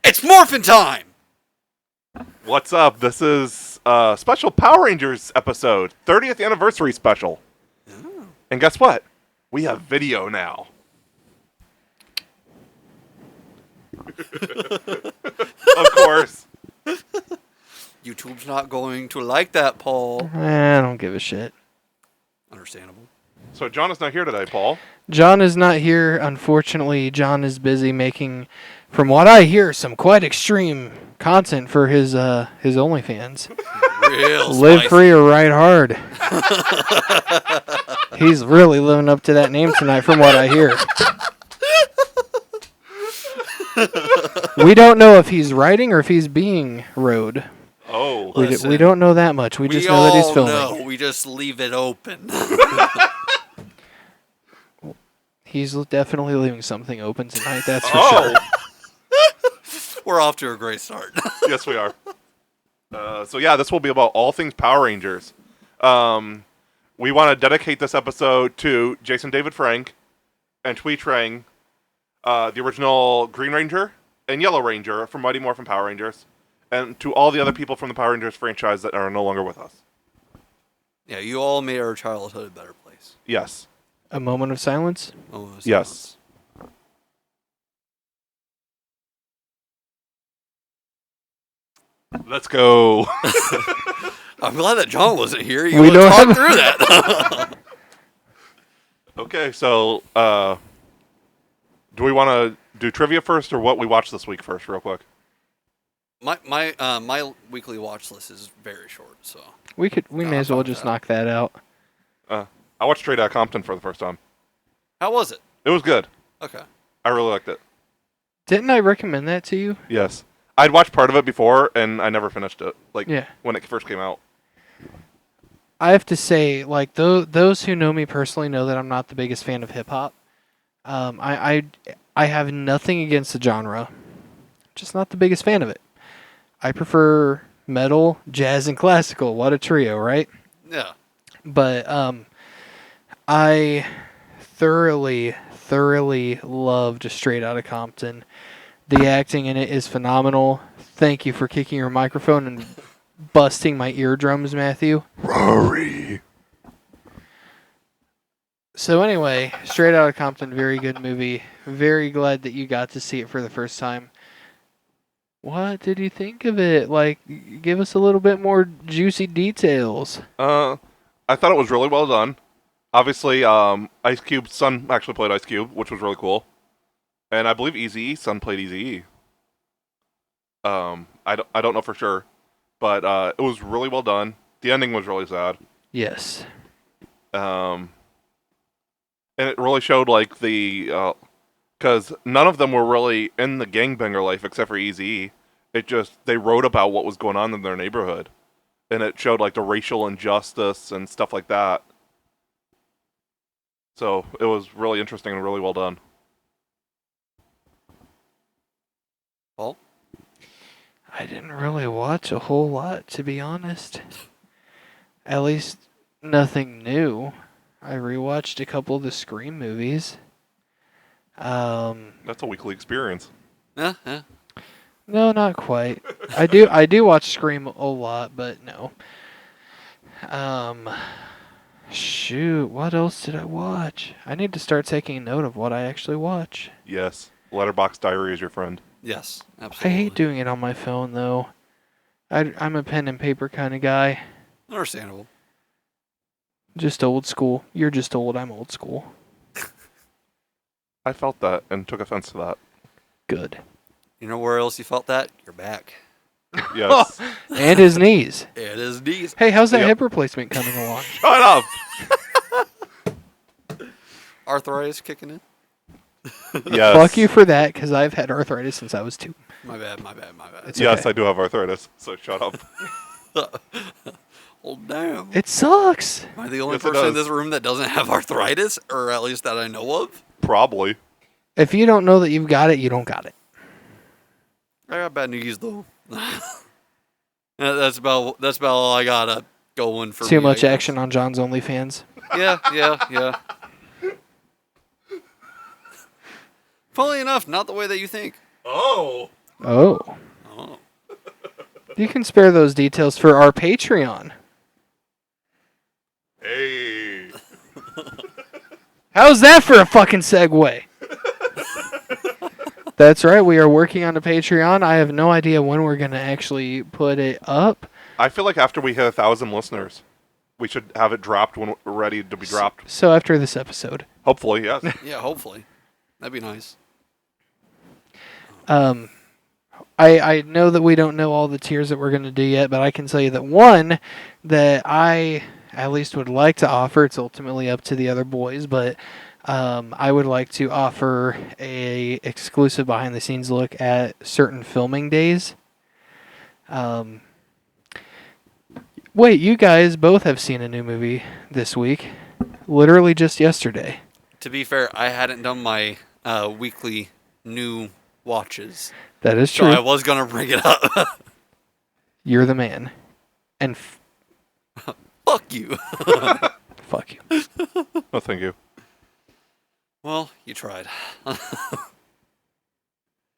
It's morphin' time! What's up? This is a special Power Rangers episode, 30th anniversary special. Oh. And guess what? We have video now. Of course. YouTube's not going to like that, Paul. I don't give a shit. Understandable. So John is not here today, Paul. John is not here. Unfortunately, John is busy making, from what I hear, some quite extreme content for his OnlyFans. Real Live spicy. free or ride hard. He's really living up to that name tonight, from what I hear. We don't know if he's writing or if he's being rode. Oh. We don't know that much. We just know that he's filming. No, we just leave it open. He's definitely leaving something open tonight, that's for sure. We're off to a great start. Yes, we are. So yeah, this will be about all things Power Rangers. We want to dedicate this episode to Jason David Frank and Truy Trang, the original Green Ranger and Yellow Ranger from Mighty Morphin Power Rangers, and to all the other people from the Power Rangers franchise that are no longer with us. Yeah, you all made our childhood a better place. Yes. A moment of silence? Yes. Let's go. I'm glad that John wasn't here. You We would don't talk have- through that. Okay, so do we want to do trivia first or what we watched this week first, real quick? My weekly watch list is very short, so We may as well just knock that out. I watched Straight Outta Compton for the first time. how was it? It was good. Okay. I really liked it. Didn't I recommend that to you? Yes. I'd watched part of it before, and I never finished it. Yeah. When it first came out. I have to say, like, those who know me personally know that I'm not the biggest fan of hip-hop. I have nothing against the genre. Just not the biggest fan of it. I prefer metal, jazz, and classical. What a trio, right? Yeah. But I thoroughly loved Straight Outta Compton. The acting in it is phenomenal. Thank you for kicking your microphone and busting my eardrums, Matthew. Rory. So anyway, Straight Outta Compton, very good movie. Very glad that you got to see it for the first time. What did you think of it? Like, give us a little bit more juicy details. I thought it was really well done. Obviously, Ice Cube's son actually played Ice Cube, which was really cool. And I believe Eazy-E's son played Eazy-E. I don't know for sure. But it was really well done. The ending was really sad. Yes. And it really showed, like, the... Because none of them were really in the gangbanger life except for Eazy-E. It just... They wrote about what was going on in their neighborhood. And it showed, like, the racial injustice and stuff like that. So it was really interesting and really well done. Paul? I didn't really watch a whole lot, to be honest. At least nothing new. I rewatched a couple of the Scream movies. That's a weekly experience. Yeah. No, not quite. I do watch Scream a lot, but no. Shoot, what else did I watch? I need to start taking note of what I actually watch. Yes. Letterboxd Diary is your friend. Yes, I absolutely. hate doing it on my phone, though. I'm a pen and paper kind of guy. Understandable. Just old school. You're just old, I'm old school. I felt that and took offense to that. Good. You know where else you felt that? Your back. Yes. And his knees. It is knees. Hey, how's that Yep. hip replacement coming along? Shut up! Arthritis kicking in? Yes. Fuck you for that, because I've had arthritis since I was 2. My bad. It's Yes, okay. I do have arthritis, so shut up. Oh, damn. It sucks. Am I the only Yes, it person in does. this room that doesn't have arthritis? Or at least that I know of? Probably. If you don't know that you've got it, you don't got it. I got bad knees, though. That's about all I got going for me. Too much I guess. action on John's OnlyFans. Yeah. Funnily enough, not the way that you think. Oh. Oh. Oh. You can spare those details for our Patreon. Hey. How's that for a fucking segue? That's right. We are working on a Patreon. I have no idea when we're going to actually put it up. I feel like after we hit 1,000 listeners, we should have it dropped when we're ready to be dropped. So after this episode. Hopefully, yes. Yeah, hopefully. That'd be nice. I know that we don't know all the tiers that we're going to do yet, but I can tell you that one that I at least would like to offer, it's ultimately up to the other boys, but I would like to offer a exclusive behind the scenes look at certain filming days. Wait, you guys both have seen a new movie this week, literally just yesterday. To be fair, I hadn't done my weekly new watches. That is So true. I was going to bring it up. You're the man. And Fuck you. fuck you. No, thank you. Well, you tried.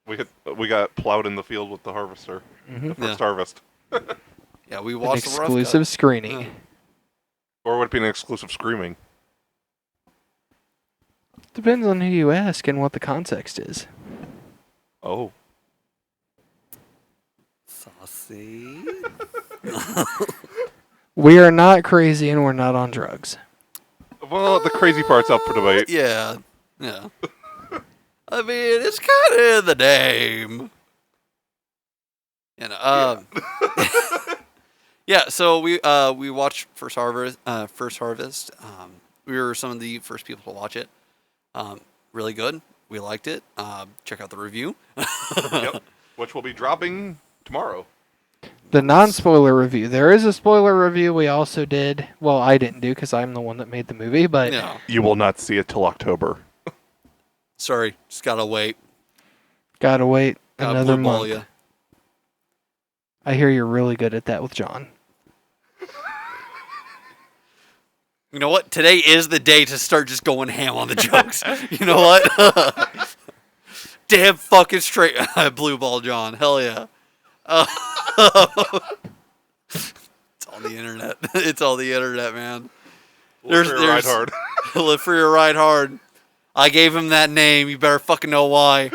We got plowed in the field with the harvester. The first harvest. Yeah, we An watched the rough exclusive cut. screening. Yeah. Or would it be an exclusive screaming? Depends on who you ask and what the context is. Oh. Saucy. We are not crazy and we're not on drugs. Well, the crazy part's up for debate. Yeah. Yeah. I mean, it's kind of in the name. You know, yeah, so we watched First Harvest. We were some of the first people to watch it. Really good. We liked it. Check out the review. Yep. Which will be dropping tomorrow. The non-spoiler review. There is a spoiler review we also did. Well, I didn't do because I'm the one that made the movie, but No. You will not see it till October. Sorry, just gotta wait. gotta wait Gotta another blue ball month. ya. I hear you're really good at that with John. You know what? Today is the day to start just going ham on the jokes. You know what? Damn fucking straight. Blue ball John. Hell yeah. It's on the internet. It's on the internet, man. Live for your ride hard. Live for your ride hard. I gave him that name. You better fucking know why.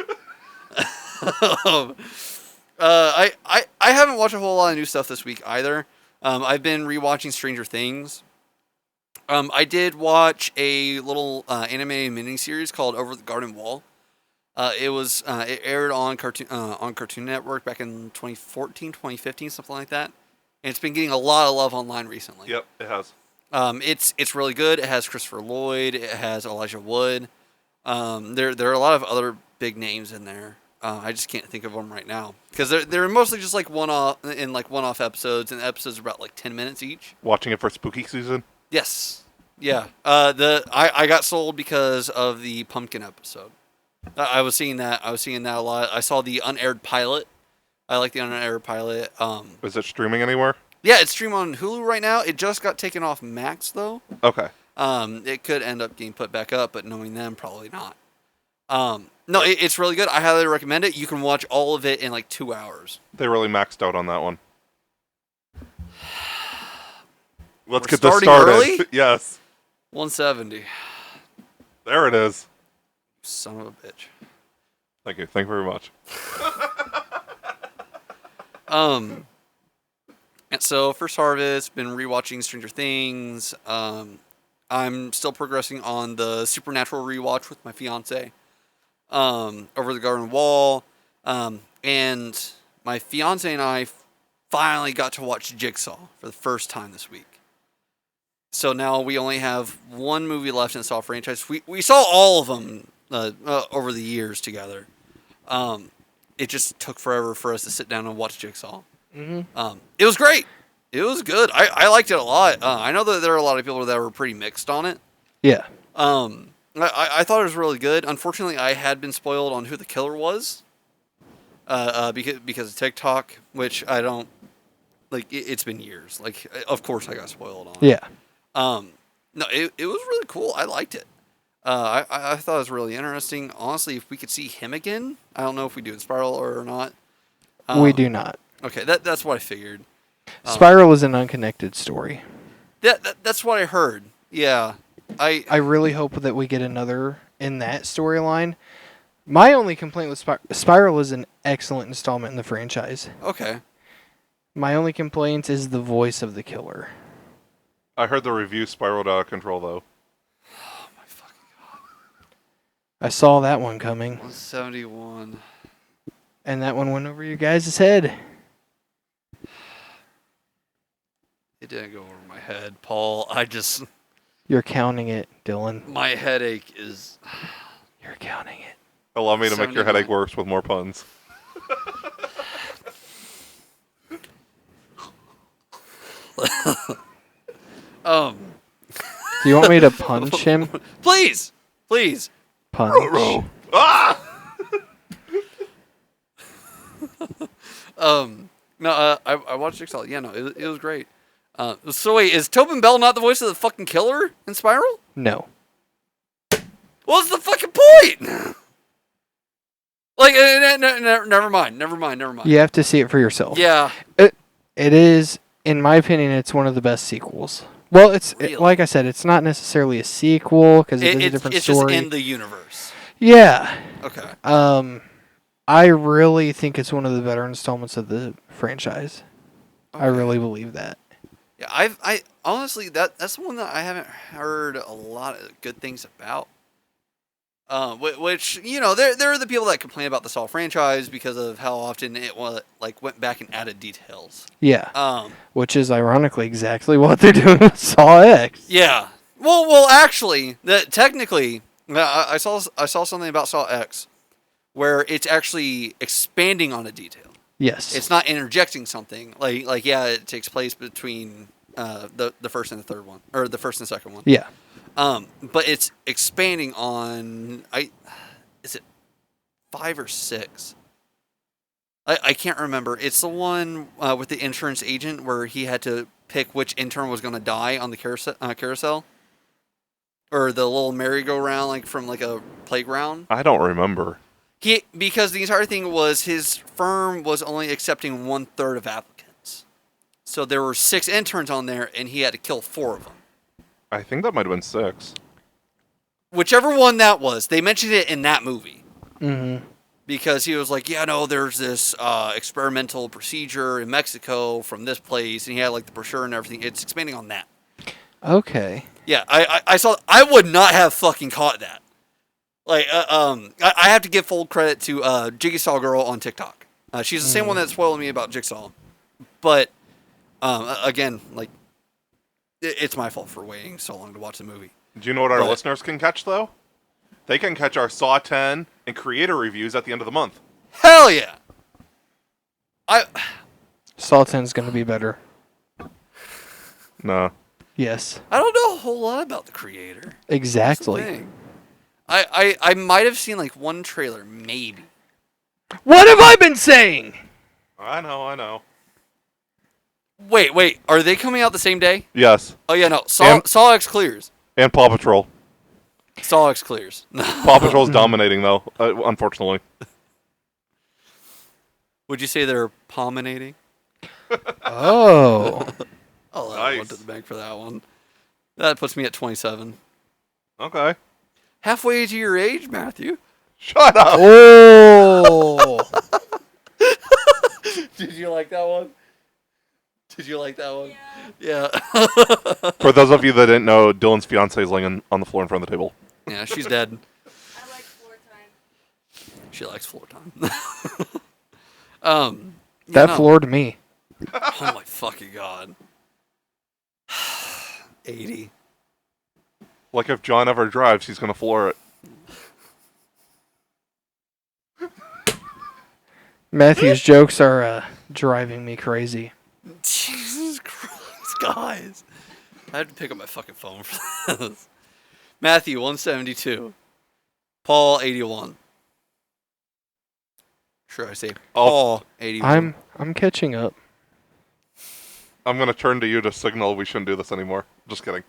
I haven't watched a whole lot of new stuff this week either. I've been rewatching Stranger Things. I did watch a little animated miniseries called Over the Garden Wall. It aired on Cartoon Network back in 2014, 2015, something like that. And it's been getting a lot of love online recently. Yep, it has. It's really good. It has Christopher Lloyd. It has Elijah Wood. There are a lot of other big names in there. I just can't think of them right now because they're mostly just like one-off episodes, and the episodes are about like 10 minutes each. Watching it for spooky season? Yes. Yeah. I got sold because of the pumpkin episode. I was seeing that. I was seeing that a lot. I saw the unaired pilot. I like the unaired pilot. Is it streaming anywhere? Yeah, it's streamed on Hulu right now. It just got taken off Max though. Okay. It could end up getting put back up, but knowing them, probably not. No, it's really good. I highly recommend it. You can watch all of it in like 2 hours. They really maxed out on that one. Let's We're get this starting started. early? Yes. 170. There it is. Son of a bitch. Thank you. Thank you very much. And so First Harvest, been rewatching Stranger Things. I'm still progressing on the Supernatural rewatch with my fiance. Over the Garden Wall. And my fiance and I finally got to watch Jigsaw for the first time this week. So now we only have one movie left in the Saw franchise. We saw all of them over the years together. It just took forever for us to sit down and watch Jigsaw. Mm-hmm. It was great. It was good. I liked it a lot. I know that there are a lot of people that were pretty mixed on it. Yeah. I thought it was really good. Unfortunately, I had been spoiled on who the killer was. Because of TikTok, which I don't like. It's been years. Like, of course, I got spoiled on. Yeah. No, it was really cool. I liked it. I thought it was really interesting. Honestly, if we could see him again, I don't know if we do in Spiral or not. We do not. Okay, that's what I figured. Spiral is an unconnected story. That's what I heard. Yeah. I really hope that we get another in that storyline. My only complaint with Spiral is an excellent installment in the franchise. Okay. My only complaint is the voice of the killer. I heard the review spiraled out of control, though. Oh my fucking god. I saw that one coming. 171. And that one went over your guys' head. It didn't go over my head, Paul. You're counting it, Dylan. My headache is... You're counting it. Allow me to make your 79. headache worse with more puns. Do you want me to punch him? Please! Punch. Ah! No, I watched Jigsaw. Yeah, no, it was great. So wait, is Tobin Bell not the voice of the fucking killer in Spiral? No. What's the fucking point? Like, never mind. You have to see it for yourself. Yeah. It is, in my opinion, it's one of the best sequels. Well, Really? like I said, it's not necessarily a sequel because it is a different it's story. just in the universe. Yeah. Okay. I really think it's one of the better installments of the franchise. Okay. I really believe that. Yeah, I honestly that's the one that I haven't heard a lot of good things about. Which there are the people that complain about the Saw franchise because of how often it went back and added details. Yeah. Which is ironically exactly what they're doing with Saw X. Yeah. Well, actually, technically, I saw something about Saw X where it's actually expanding on a detail. Yes. It's not interjecting something like yeah, it takes place between the first and the third one, or the first and second one. Yeah. But it's expanding on is it 5 or 6? I can't remember. It's the one with the insurance agent where he had to pick which intern was going to die on the carousel, or the little merry-go-round like from like a playground. I don't remember. Because the entire thing was his firm was only accepting 1/3 of applicants, so there were 6 interns on there, and he had to kill 4 of them. I think that might have been 6. Whichever one that was, they mentioned it in that movie. Mm-hmm. Because he was like, yeah, no, there's this experimental procedure in Mexico from this place, and he had like the brochure and everything. It's expanding on that. Okay. Yeah, I saw. I would not have fucking caught that. Like, I have to give full credit to Jigsaw Girl on TikTok. She's the same one that spoiled me about Jigsaw. But again, like, it's my fault for waiting so long to watch the movie. Do you know what our listeners can catch, though? They can catch our Saw 10 and creator reviews at the end of the month. Hell yeah! Saw 10's going to be better. No. Yes. I don't know a whole lot about the creator. Exactly. That's the thing. I might have seen like one trailer, maybe. What have I been saying? I know. Wait, are they coming out the same day? Yes. Oh yeah, no. Saw X clears. And Paw Patrol. Saw X clears. Paw Patrol's dominating, though, unfortunately. Would you say they're pominating? Oh. I'll Nice. one to the bank for that one. That puts me at 27. Okay. Halfway to your age, Matthew. Shut up! Oh. Did you like that one? Yeah. For those of you that didn't know, Dylan's fiance is laying on the floor in front of the table. Yeah, she's dead. I like floor time. She likes floor time. That floored me. Oh my fucking god. 80. Like if John ever drives, he's going to floor it. Matthew's jokes are driving me crazy. Jesus Christ, guys. I have to pick up my fucking phone for this. Matthew, 172. Paul, 81. Sure, I say Paul, 81. I'm catching up. I'm going to turn to you to signal we shouldn't do this anymore. Just kidding.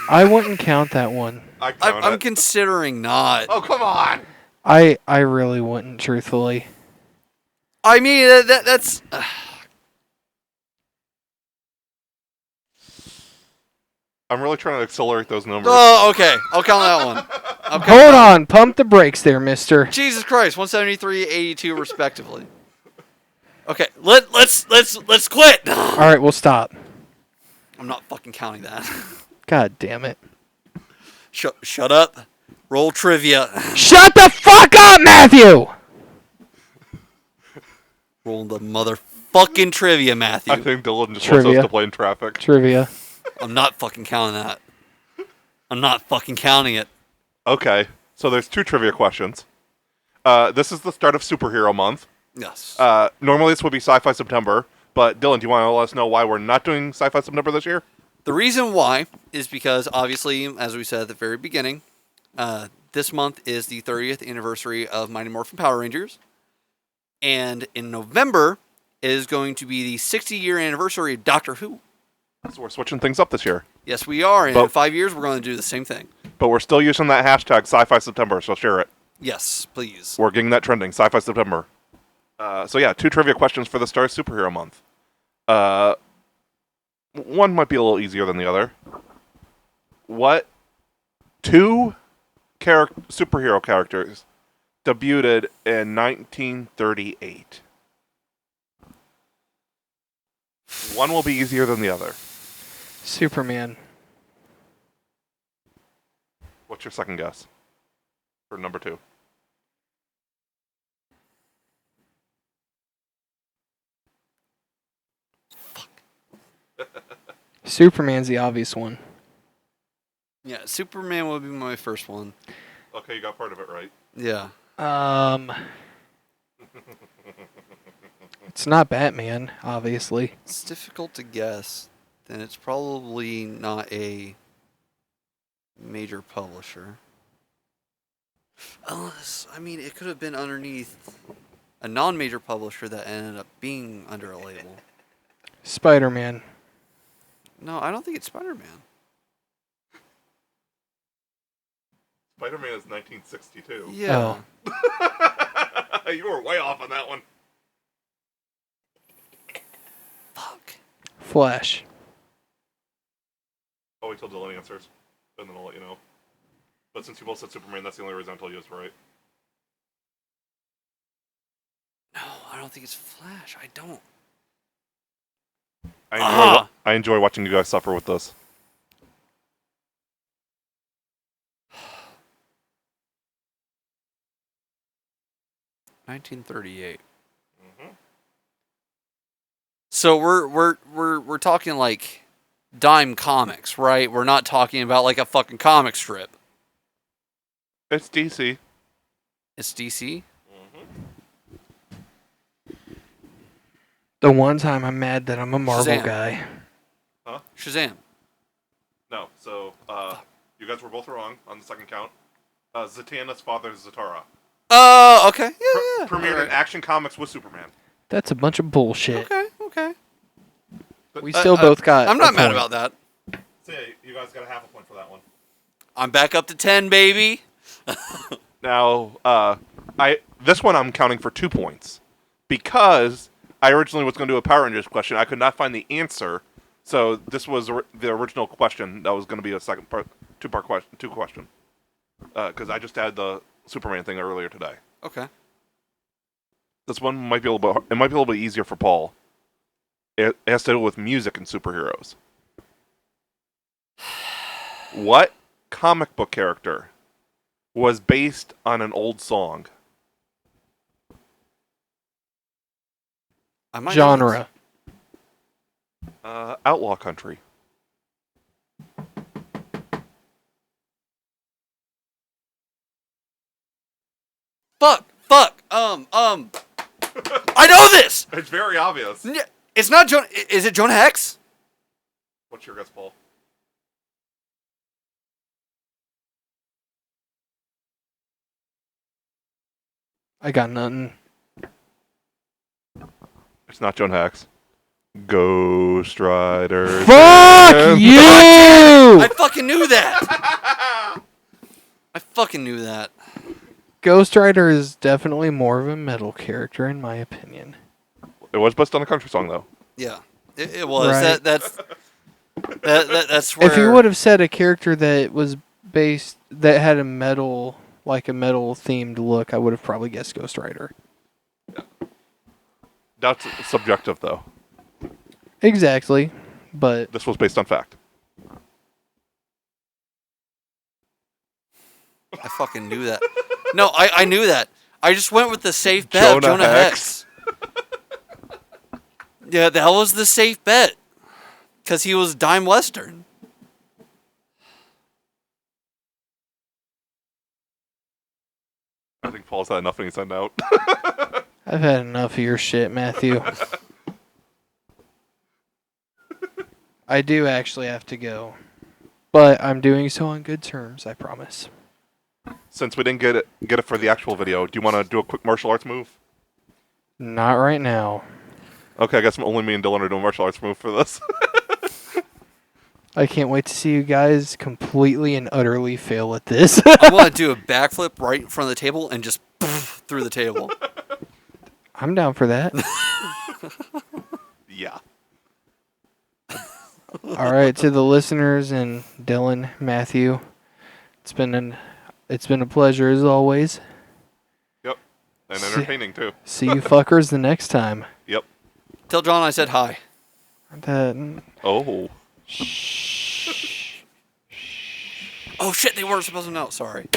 I wouldn't count that one. I count I'm it. considering not. Oh, come on! I really wouldn't, truthfully. I mean, that's. I'm really trying to accelerate those numbers. Oh, okay. I'll count that one. Hold on, pump the brakes there, mister. Jesus Christ, 173, 82, respectively. Okay, let's quit. All right, we'll stop. I'm not fucking counting that. God damn it. Shut up. Roll trivia. Shut the fuck up, Matthew! Roll the motherfucking trivia, Matthew. I think Dyllan just wants Trivia. us to play in traffic. Trivia. I'm not fucking counting that. I'm not fucking counting it. Okay, so there's 2 trivia questions. This is the start of Superhero Month. Yes. Normally this would be Sci-Fi September, but Dyllan, do you want to let us know why we're not doing Sci-Fi September this year? The reason why is because, obviously, as we said at the very beginning, this month is the 30th anniversary of Mighty Morphin Power Rangers. And in November is going to be the 60-year anniversary of Doctor Who. So we're switching things up this year. Yes, we are. And But- in 5 years, we're going to do the same thing. But we're still using that hashtag Sci-Fi September, so share it. Yes, please. We're getting that trending, Sci-Fi September. So yeah, 2 trivia questions for the start of Superhero Month. One might be a little easier than the other. What 2 superhero characters debuted in 1938? One will be easier than the other. Superman. What's your second guess? For number 2. Superman's the obvious one. Yeah, Superman will be my first one. Okay, you got part of it right. Yeah. It's not Batman, obviously. It's difficult to guess. Then it's probably not a major publisher. Unless, I mean, it could have been underneath a non-major publisher that ended up being under a label. Spider-Man. No, I don't think it's Spider-Man. Spider-Man is 1962. Yeah. Oh. You were way off on that one. Fuck. Flash. I'll wait till Dylan answers, and then I'll let you know. But since you both said Superman, that's the only reason I told you it's right. No, I don't think it's Flash. I don't. I enjoy watching you guys suffer with this. $1938. Mm-hmm. So we're talking like Dime Comics, right? We're not talking about like a fucking comic strip. It's DC. It's DC. The one time I'm mad that I'm a Marvel Shazam. guy. Shazam. No, so you guys were both wrong on the second count. Zatanna's father is Zatara. Oh, okay. Yeah. Premiered in Alright. Action Comics with Superman. That's a bunch of bullshit. Okay. We still both got. I'm not a mad point. about that. So yeah, you guys got a half a point for that one. I'm back up to 10, baby. Now, this one I'm counting for 2 points because I originally was going to do a Power Rangers question. I could not find the answer, so this was the original question that was going to be a second part, two-part question. Because I just had the Superman thing earlier today. Okay. This one might be a little bit. It might be a little bit easier for Paul. It has to do with music and superheroes. What comic book character was based on an old song? I might know Genre. Outlaw Country. this. Fuck. I know this. It's very obvious. It's not Jonah. Is it Jonah Hex? What's your guess, Paul? I got nothing. It's not Joan Hex. Ghost Rider. Fuck you! I fucking knew that. I fucking knew that. Ghost Rider is definitely more of a metal character, in my opinion. It was based on a country song, though. Yeah, it was. Right. That's where. If you would have said a character that was based, that had a metal themed look, I would have probably guessed Ghost Rider. That's subjective, though. Exactly, but This was based on fact. I fucking knew that. No, I knew that. I just went with the safe bet of Jonah Jonah Hex. Hex. Yeah, that was the safe bet. Because he was dime western. I think Paul's had enough and he's signed out. I've had enough of your shit, Matthew. I do actually have to go, but I'm doing so on good terms, I promise. Since we didn't get it for the actual video, do you want to do a quick martial arts move? Not right now. Okay, I guess only me and Dylan are doing martial arts move for this. I can't wait to see you guys completely and utterly fail at this. I want to do a backflip right in front of the table and just through the table. I'm down for that. Yeah. All right, to the listeners and Dylan, Matthew, it's been a pleasure as always. Yep. And entertaining, too. See you fuckers the next time. Yep. Tell John I said hi. Oh. Oh shit, they weren't supposed to know. Sorry.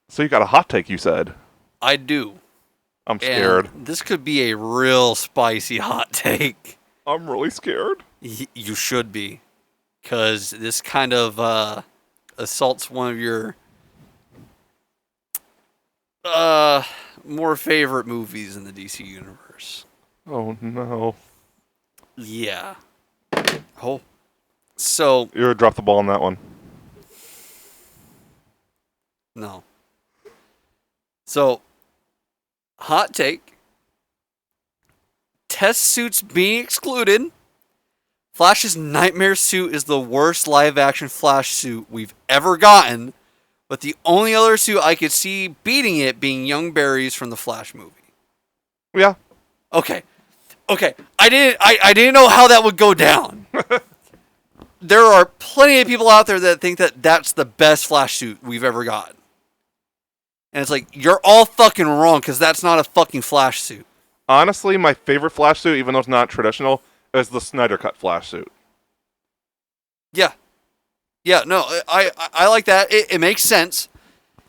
So you got a hot take, you said. I do. I'm scared. And this could be a real spicy hot take. I'm really scared. You should be. Because this kind of assaults one of your more favorite movies in the DC universe. Oh, no. Yeah. Oh. So, You're going to drop the ball on that one. no. So, hot take. Test suits being excluded. Flash's nightmare suit is the worst live-action Flash suit we've ever gotten, but the only other suit I could see beating it being Young Barry's from the Flash movie. Yeah. Okay. I didn't know how that would go down. There are plenty of people out there that think that that's the best Flash suit we've ever gotten. And it's like, you're all fucking wrong, because that's not a fucking Flash suit. Honestly, my favorite Flash suit, even though it's not traditional, is the Snyder Cut Flash suit. Yeah. Yeah, no, I like that. It makes sense.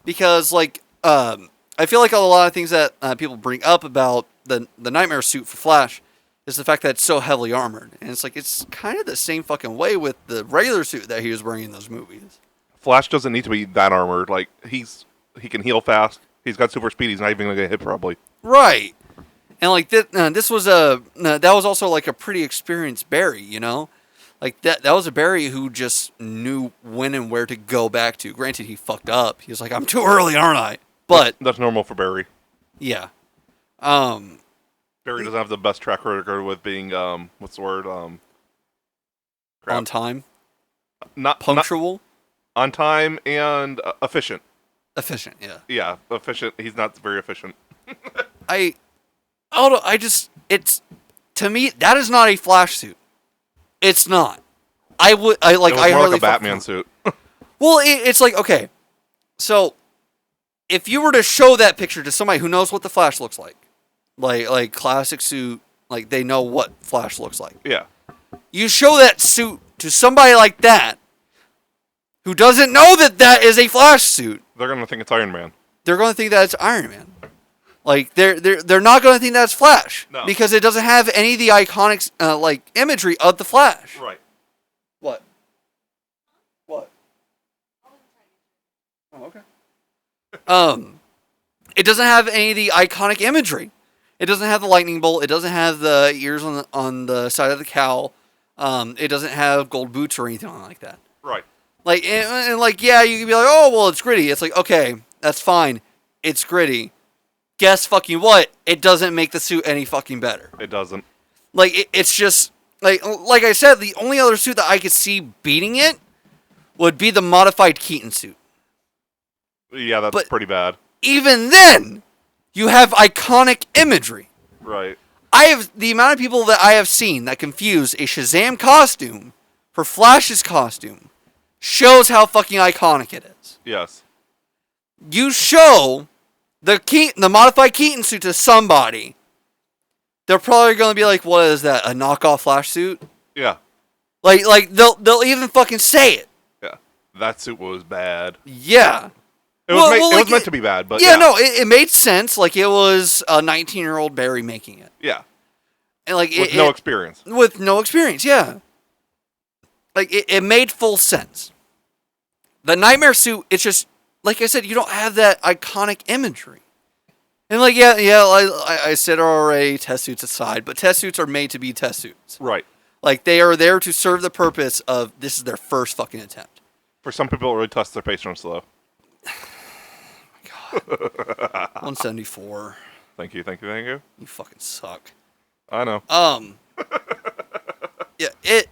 Because, like, I feel like a lot of things that people bring up about the Nightmare suit for Flash is the fact that it's so heavily armored. And it's like, it's kind of the same fucking way with the regular suit that he was wearing in those movies. Flash doesn't need to be that armored. Like, he can heal fast. He's got super speed. He's not even going to get hit, probably. Right. And, like, this was that was also, like, a pretty experienced Barry, you know? Like, that was a Barry who just knew when and where to go back to. Granted, he fucked up. He was like, I'm too early, aren't I? But, That's normal for Barry. yeah. Barry doesn't have the best track record with being, what's the word? Crap. On time. Not Punctual. on time and efficient. Efficient, yeah. Yeah, efficient. He's not very efficient. It's, to me, that is not a Flash suit. It's not. It was more hardly like a Batman suit. Well, it's like, okay, so if you were to show that picture to somebody who knows what the Flash looks like classic suit, like they know what Flash looks like. Yeah. You show that suit to somebody like that who doesn't know that that is a Flash suit. They're going to think it's Iron Man. They're going to think that it's Iron Man. Like they're not going to think that's Flash. No. Because it doesn't have any of the iconic like imagery of the Flash. Right. What? Oh, okay. It doesn't have any of the iconic imagery. It doesn't have the lightning bolt. It doesn't have the ears on the side of the cowl. It doesn't have gold boots or anything like that. Right. Like and like, yeah, you can be like, oh well, it's gritty. It's like, okay, that's fine. It's gritty. Guess fucking what? It doesn't make the suit any fucking better. It doesn't. Like it's just like I said, the only other suit that I could see beating it would be the modified Keaton suit. Yeah, that's But- pretty bad. Even then, you have iconic imagery. Right. The amount of people that I have seen that confuse a Shazam costume for Flash's costume shows how fucking iconic it is. Yes. You show the modified Keaton suit to somebody, they're probably going to be like, "What is that? A knockoff Flash suit?" Yeah. Like they'll even fucking say it. Yeah. That suit was bad. Yeah. It was meant to be bad, but yeah, no, it made sense. Like it was a 19-year-old Barry making it, yeah, and like with no experience. With no experience, yeah. Like it made full sense. The Nightmare suit, it's just like I said, you don't have that iconic imagery. And like I said already, test suits aside, but test suits are made to be test suits. Right. Like they are there to serve the purpose of this is their first fucking attempt. For some people, it really tests their patience though. 174. Thank you. You fucking suck. I know. Yeah, it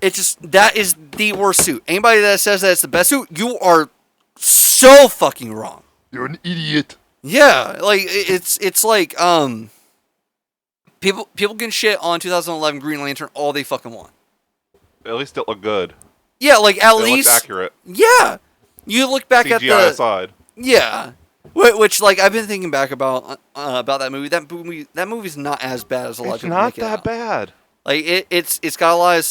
just that is the worst suit. Anybody that says that it's the best suit, you are so fucking wrong. You're an idiot. Yeah, like it's like people can shit on 2011 Green Lantern all they fucking want. At least it looked good. Yeah, like at It least looked accurate. Yeah, you look back CGI at the aside. yeah, which like I've been thinking back about that movie. That movie's not as bad as a lot of It's people not make it that out. bad. Like it's got a lot of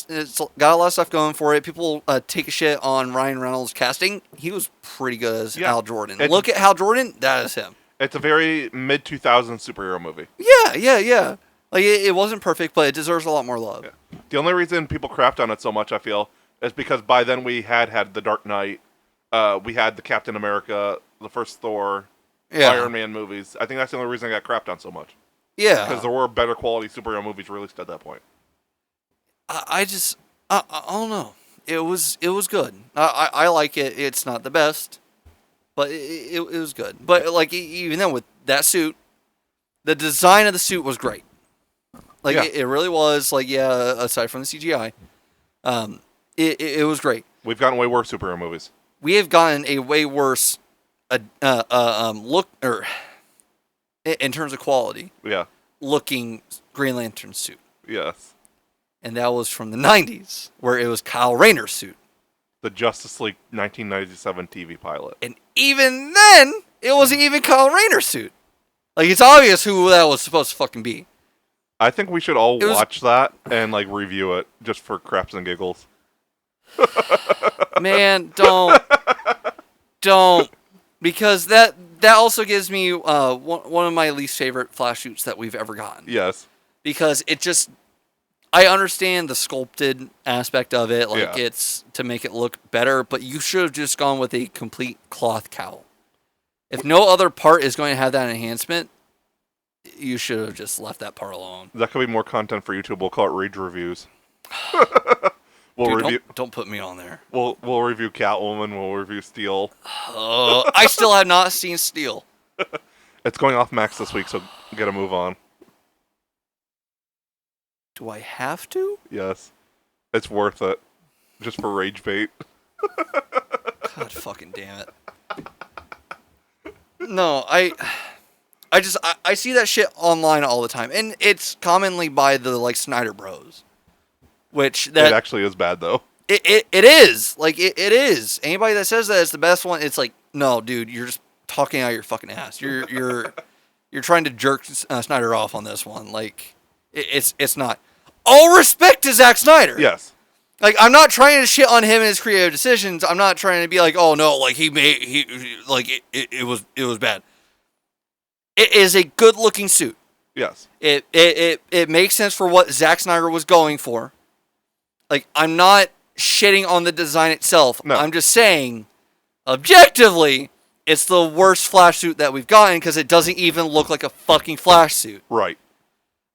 stuff going for it. People take a shit on Ryan Reynolds' casting. He was pretty good as Hal Jordan. Look at Hal Jordan. That is him. It's a very mid-2000s superhero movie. Yeah. Like it wasn't perfect, but it deserves a lot more love. Yeah. The only reason people crapped on it so much, I feel, is because by then we had The Dark Knight, we had the Captain America, the first Thor, Iron Man movies. I think that's the only reason I got crapped on so much. Yeah, Because there were better quality superhero movies released at that point. I don't know. It was good. I like it. It's not the best, but it was good. But like even then with that suit, the design of the suit was great. Like it really was. Like aside from the CGI, it was great. We've gotten way worse superhero movies. We have gotten a way worse look or in terms of quality. Yeah. Looking Green Lantern suit. Yes. And that was from the 90s, where it was Kyle Rayner's suit. The Justice League 1997 TV pilot. And even then, it wasn't even Kyle Rayner's suit. Like, it's obvious who that was supposed to fucking be. I think we should all watch that and, like, review it just for craps and giggles. Man, don't. Because that also gives me one of my least favorite Flash suits that we've ever gotten. Yes. Because it just... I understand the sculpted aspect of it, like Yeah. it's to make it look better, but you should have just gone with a complete cloth cowl. If no other part is going to have that enhancement, you should have just left that part alone. That could be more content for YouTube. We'll call it Rage Reviews. Dude, don't put me on there. We'll review Catwoman. We'll review Steel. I still have not seen Steel. It's going off Max this week, so get a move on. Do I have to? Yes. It's worth it. Just for rage bait. God fucking damn it. No, I see that shit online all the time, and it's commonly by the like Snyder Bros. Which It that actually is bad though. it is like it is. Anybody that says that it's the best one, it's like no, dude, you're just talking out your fucking ass. You're trying to jerk Snyder off on this one. Like it's not. All respect to Zack Snyder. Yes. Like, I'm not trying to shit on him and his creative decisions. I'm not trying to be like, oh no, like it was bad. It is a good looking suit. Yes. It makes sense for what Zack Snyder was going for. Like, I'm not shitting on the design itself. No. I'm just saying, objectively, it's the worst Flash suit that we've gotten because it doesn't even look like a fucking Flash suit. Right.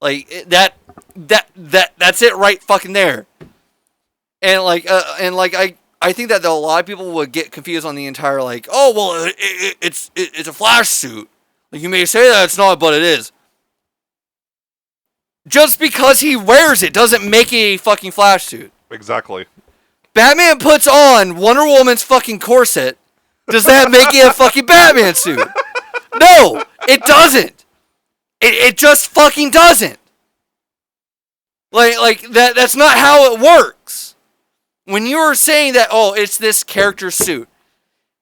Like that's it right fucking there. And I think that a lot of people would get confused on the entire like, oh well, it's a Flash suit. Like you may say that it's not, but it is. Just because he wears it doesn't make it a fucking Flash suit. Exactly. Batman puts on Wonder Woman's fucking corset, Does that make it a fucking Batman suit? No, it doesn't. It just fucking doesn't. Like that's not how it works. When you are saying that, oh, it's this character's suit,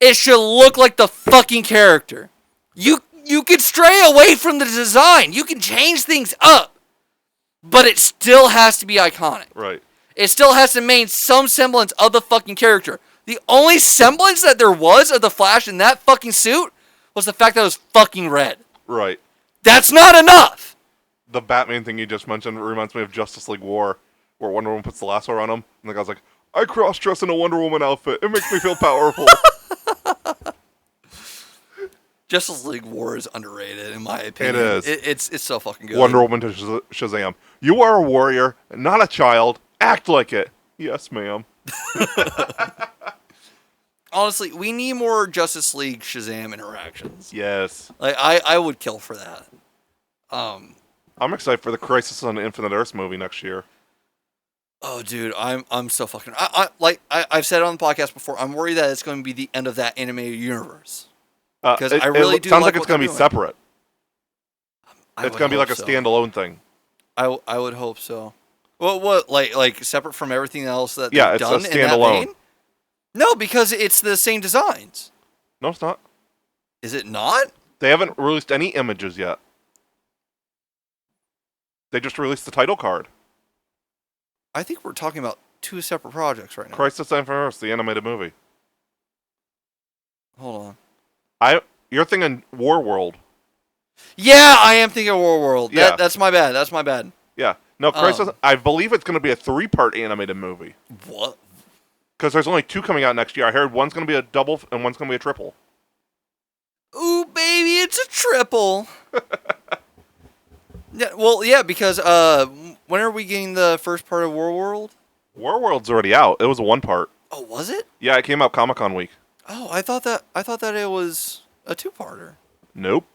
it should look like the fucking character. You can stray away from the design. You can change things up. But it still has to be iconic. Right. It still has to maintain some semblance of the fucking character. The only semblance that there was of the Flash in that fucking suit was the fact that it was fucking red. Right. That's not enough. The Batman thing you just mentioned reminds me of Justice League War, where Wonder Woman puts the lasso around him, and the guy's like, I cross-dress in a Wonder Woman outfit. It makes me feel powerful. Justice League War is underrated, in my opinion. It is. It's so fucking good. Wonder Woman to Shazam. You are a warrior, not a child. Act like it. Yes, ma'am. Honestly, we need more Justice League Shazam interactions. Yes. Like I would kill for that. I'm excited for the Crisis on Infinite Earths movie next year. Oh, dude, I'm so fucking. I've said it on the podcast before. I'm worried that it's going to be the end of that animated universe. Because I really do. Sounds like like it's going to be separate. It's going to be like a so. standalone thing. I would hope so. What like separate from everything else that Yeah, they've it's a done in that standalone. vein? No, because it's the same designs. No, it's not. Is it not? They haven't released any images yet. They just released the title card. I think we're talking about two separate projects right now. Crisis on Infinite Earths, the animated movie. Hold on. You're thinking War World. Yeah, I am thinking War World. Yeah. That's my bad. That's my bad. Yeah. No, Crisis. I believe it's going to be a 3-part animated movie. What? Because there's only 2 coming out next year. I heard one's going to be a double and one's going to be a triple. Ooh, baby, it's a triple. Yeah, because when are we getting the first part of War World? War World's already out. It was a 1-part. Oh, was it? Yeah, it came out Comic-Con week. Oh, I thought that it was a 2-parter. Nope.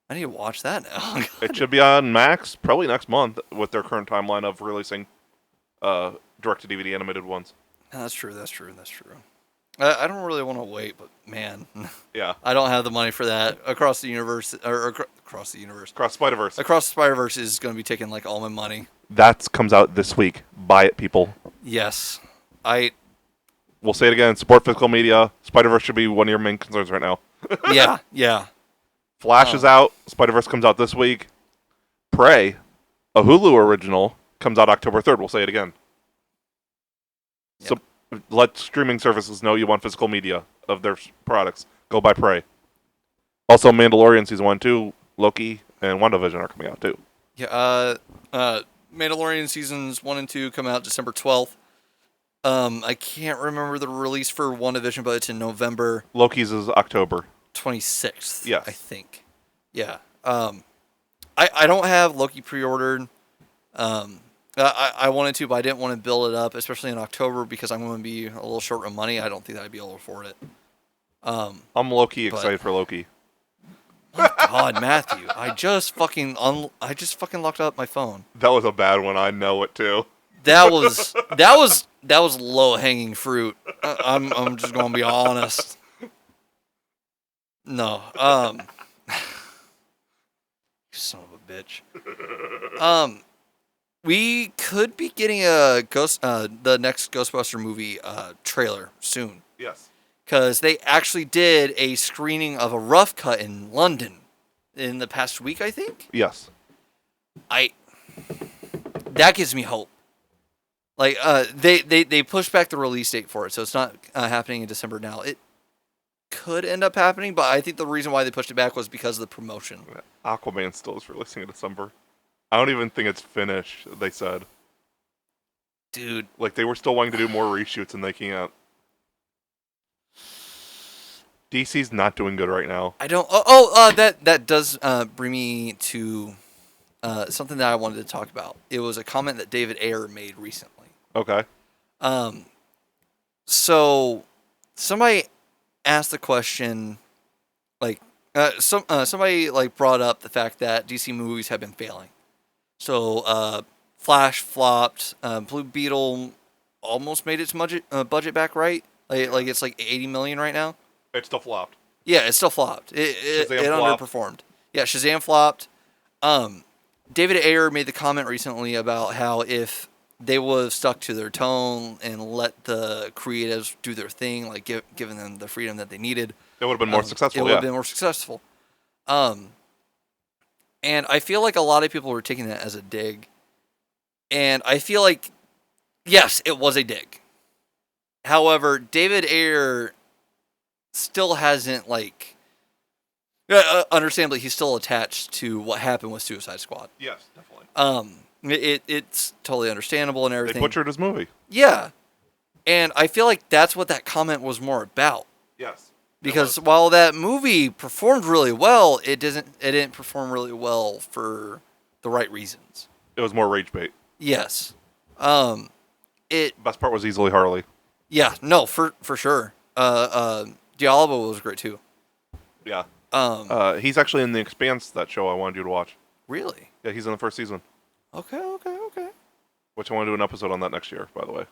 I need to watch that now. It should be on Max probably next month with their current timeline of releasing direct-to-DVD animated ones. No, that's true. I don't really want to wait, but man, Yeah. I don't have the money for that. Across the universe, across the universe, Across Spider-Verse. across the Spider-Verse is going to be taking like all my money. That comes out this week. Buy it, people. Yes, We'll say it again. Support physical media. Spider-Verse should be one of your main concerns right now. yeah. Flash is out. Spider-Verse comes out this week. Prey, a Hulu original, comes out October 3rd. We'll say it again. Yep. So let streaming services know you want physical media of their products. Go buy Prey. Also, Mandalorian Season 1, 2, Loki, and WandaVision are coming out too. Yeah. Mandalorian seasons 1 and 2 come out December 12th. I can't remember the release for WandaVision, but it's in November Loki's is October 26th. Yes. I think. Yeah. I don't have Loki pre-ordered. I wanted to, but I didn't want to build it up, especially in October, because I'm going to be a little short of money. I don't think that I'd be able to afford it. I'm low-key excited for Loki. My God, Matthew, I just fucking locked up my phone. That was a bad one. I know it too. That was low hanging fruit. I'm just gonna be honest. No, you son of a bitch. We could be getting a the next Ghostbuster movie trailer soon, Yes. because they actually did a screening of a rough cut in London in the past week, I think. Yes. That gives me hope. Like they pushed back the release date for it, so it's not happening in December now. It could end up happening, but I think the reason why they pushed it back was because of the promotion. Aquaman still is releasing in December. I don't even think it's finished, they said. Dude. Like, they were still wanting to do more reshoots and they can't. DC's not doing good right now. I don't... that does bring me to something that I wanted to talk about. It was a comment that David Ayer made recently. Okay. So, somebody asked the question, like... somebody like brought up the fact that DC movies have been failing. So, Flash flopped. Blue Beetle almost made its budget back right. Like it's like 80 million right now. It still flopped. Yeah, it still flopped. It Shazam flopped. underperformed. Yeah, Shazam flopped. David Ayer made the comment recently about how if they would have stuck to their tone and let the creatives do their thing, like giving them the freedom that they needed, It would have been more successful. It would have been more successful. And I feel like a lot of people were taking that as a dig. And I feel like, yes, it was a dig. However, David Ayer still hasn't, like, understandably, he's still attached to what happened with Suicide Squad. Yes, definitely. It's totally understandable and everything. They butchered his movie. Yeah. And I feel like that's what that comment was more about. Yes. Because while that movie performed really well, it didn't perform really well for the right reasons. It was more rage bait. Yes. Best part was easily Harley. Yeah, no, for sure. Diallo was great too. Yeah. He's actually in The Expanse, that show I wanted you to watch. Really? Yeah, he's in the first season. Okay. Which I want to do an episode on that next year, by the way.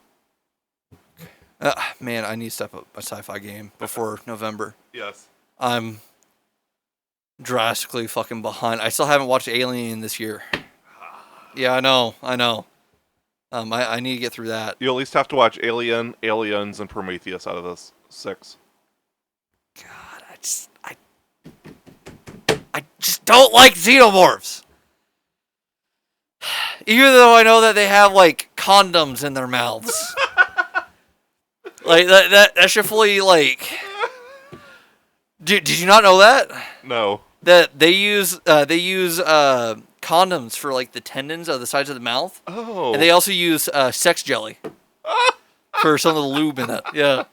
Man, I need to step up my sci-fi game before November. Yes. I'm drastically fucking behind. I still haven't watched Alien this year. Yeah, I know. I need to get through that. You at least have to watch Alien, Aliens, and Prometheus out of this 6. God, I just don't like xenomorphs. Even though I know that they have like condoms in their mouths. Like that should fully like. Did you not know that? No. That they use condoms for like the tendons of the sides of the mouth. Oh. And they also use sex jelly for some of the lube in it. Yeah.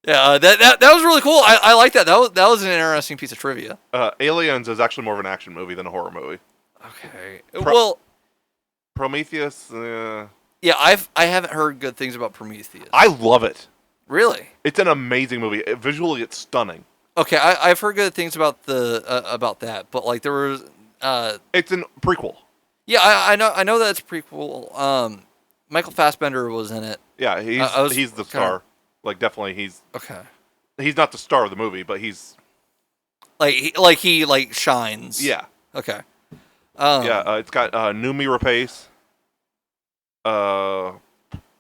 Yeah. That was really cool. I like that. That was an interesting piece of trivia. Aliens is actually more of an action movie than a horror movie. Okay. Prometheus. Yeah, I haven't heard good things about Prometheus. I love it. Really? It's an amazing movie. Visually, it's stunning. Okay, I've heard good things about about that, but like there was. It's a prequel. Yeah, I know that it's a prequel. Michael Fassbender was in it. Yeah, he's the star. Like definitely, he's okay. He's not the star of the movie, but he's he shines. Yeah. Okay. It's got Noomi Rapace,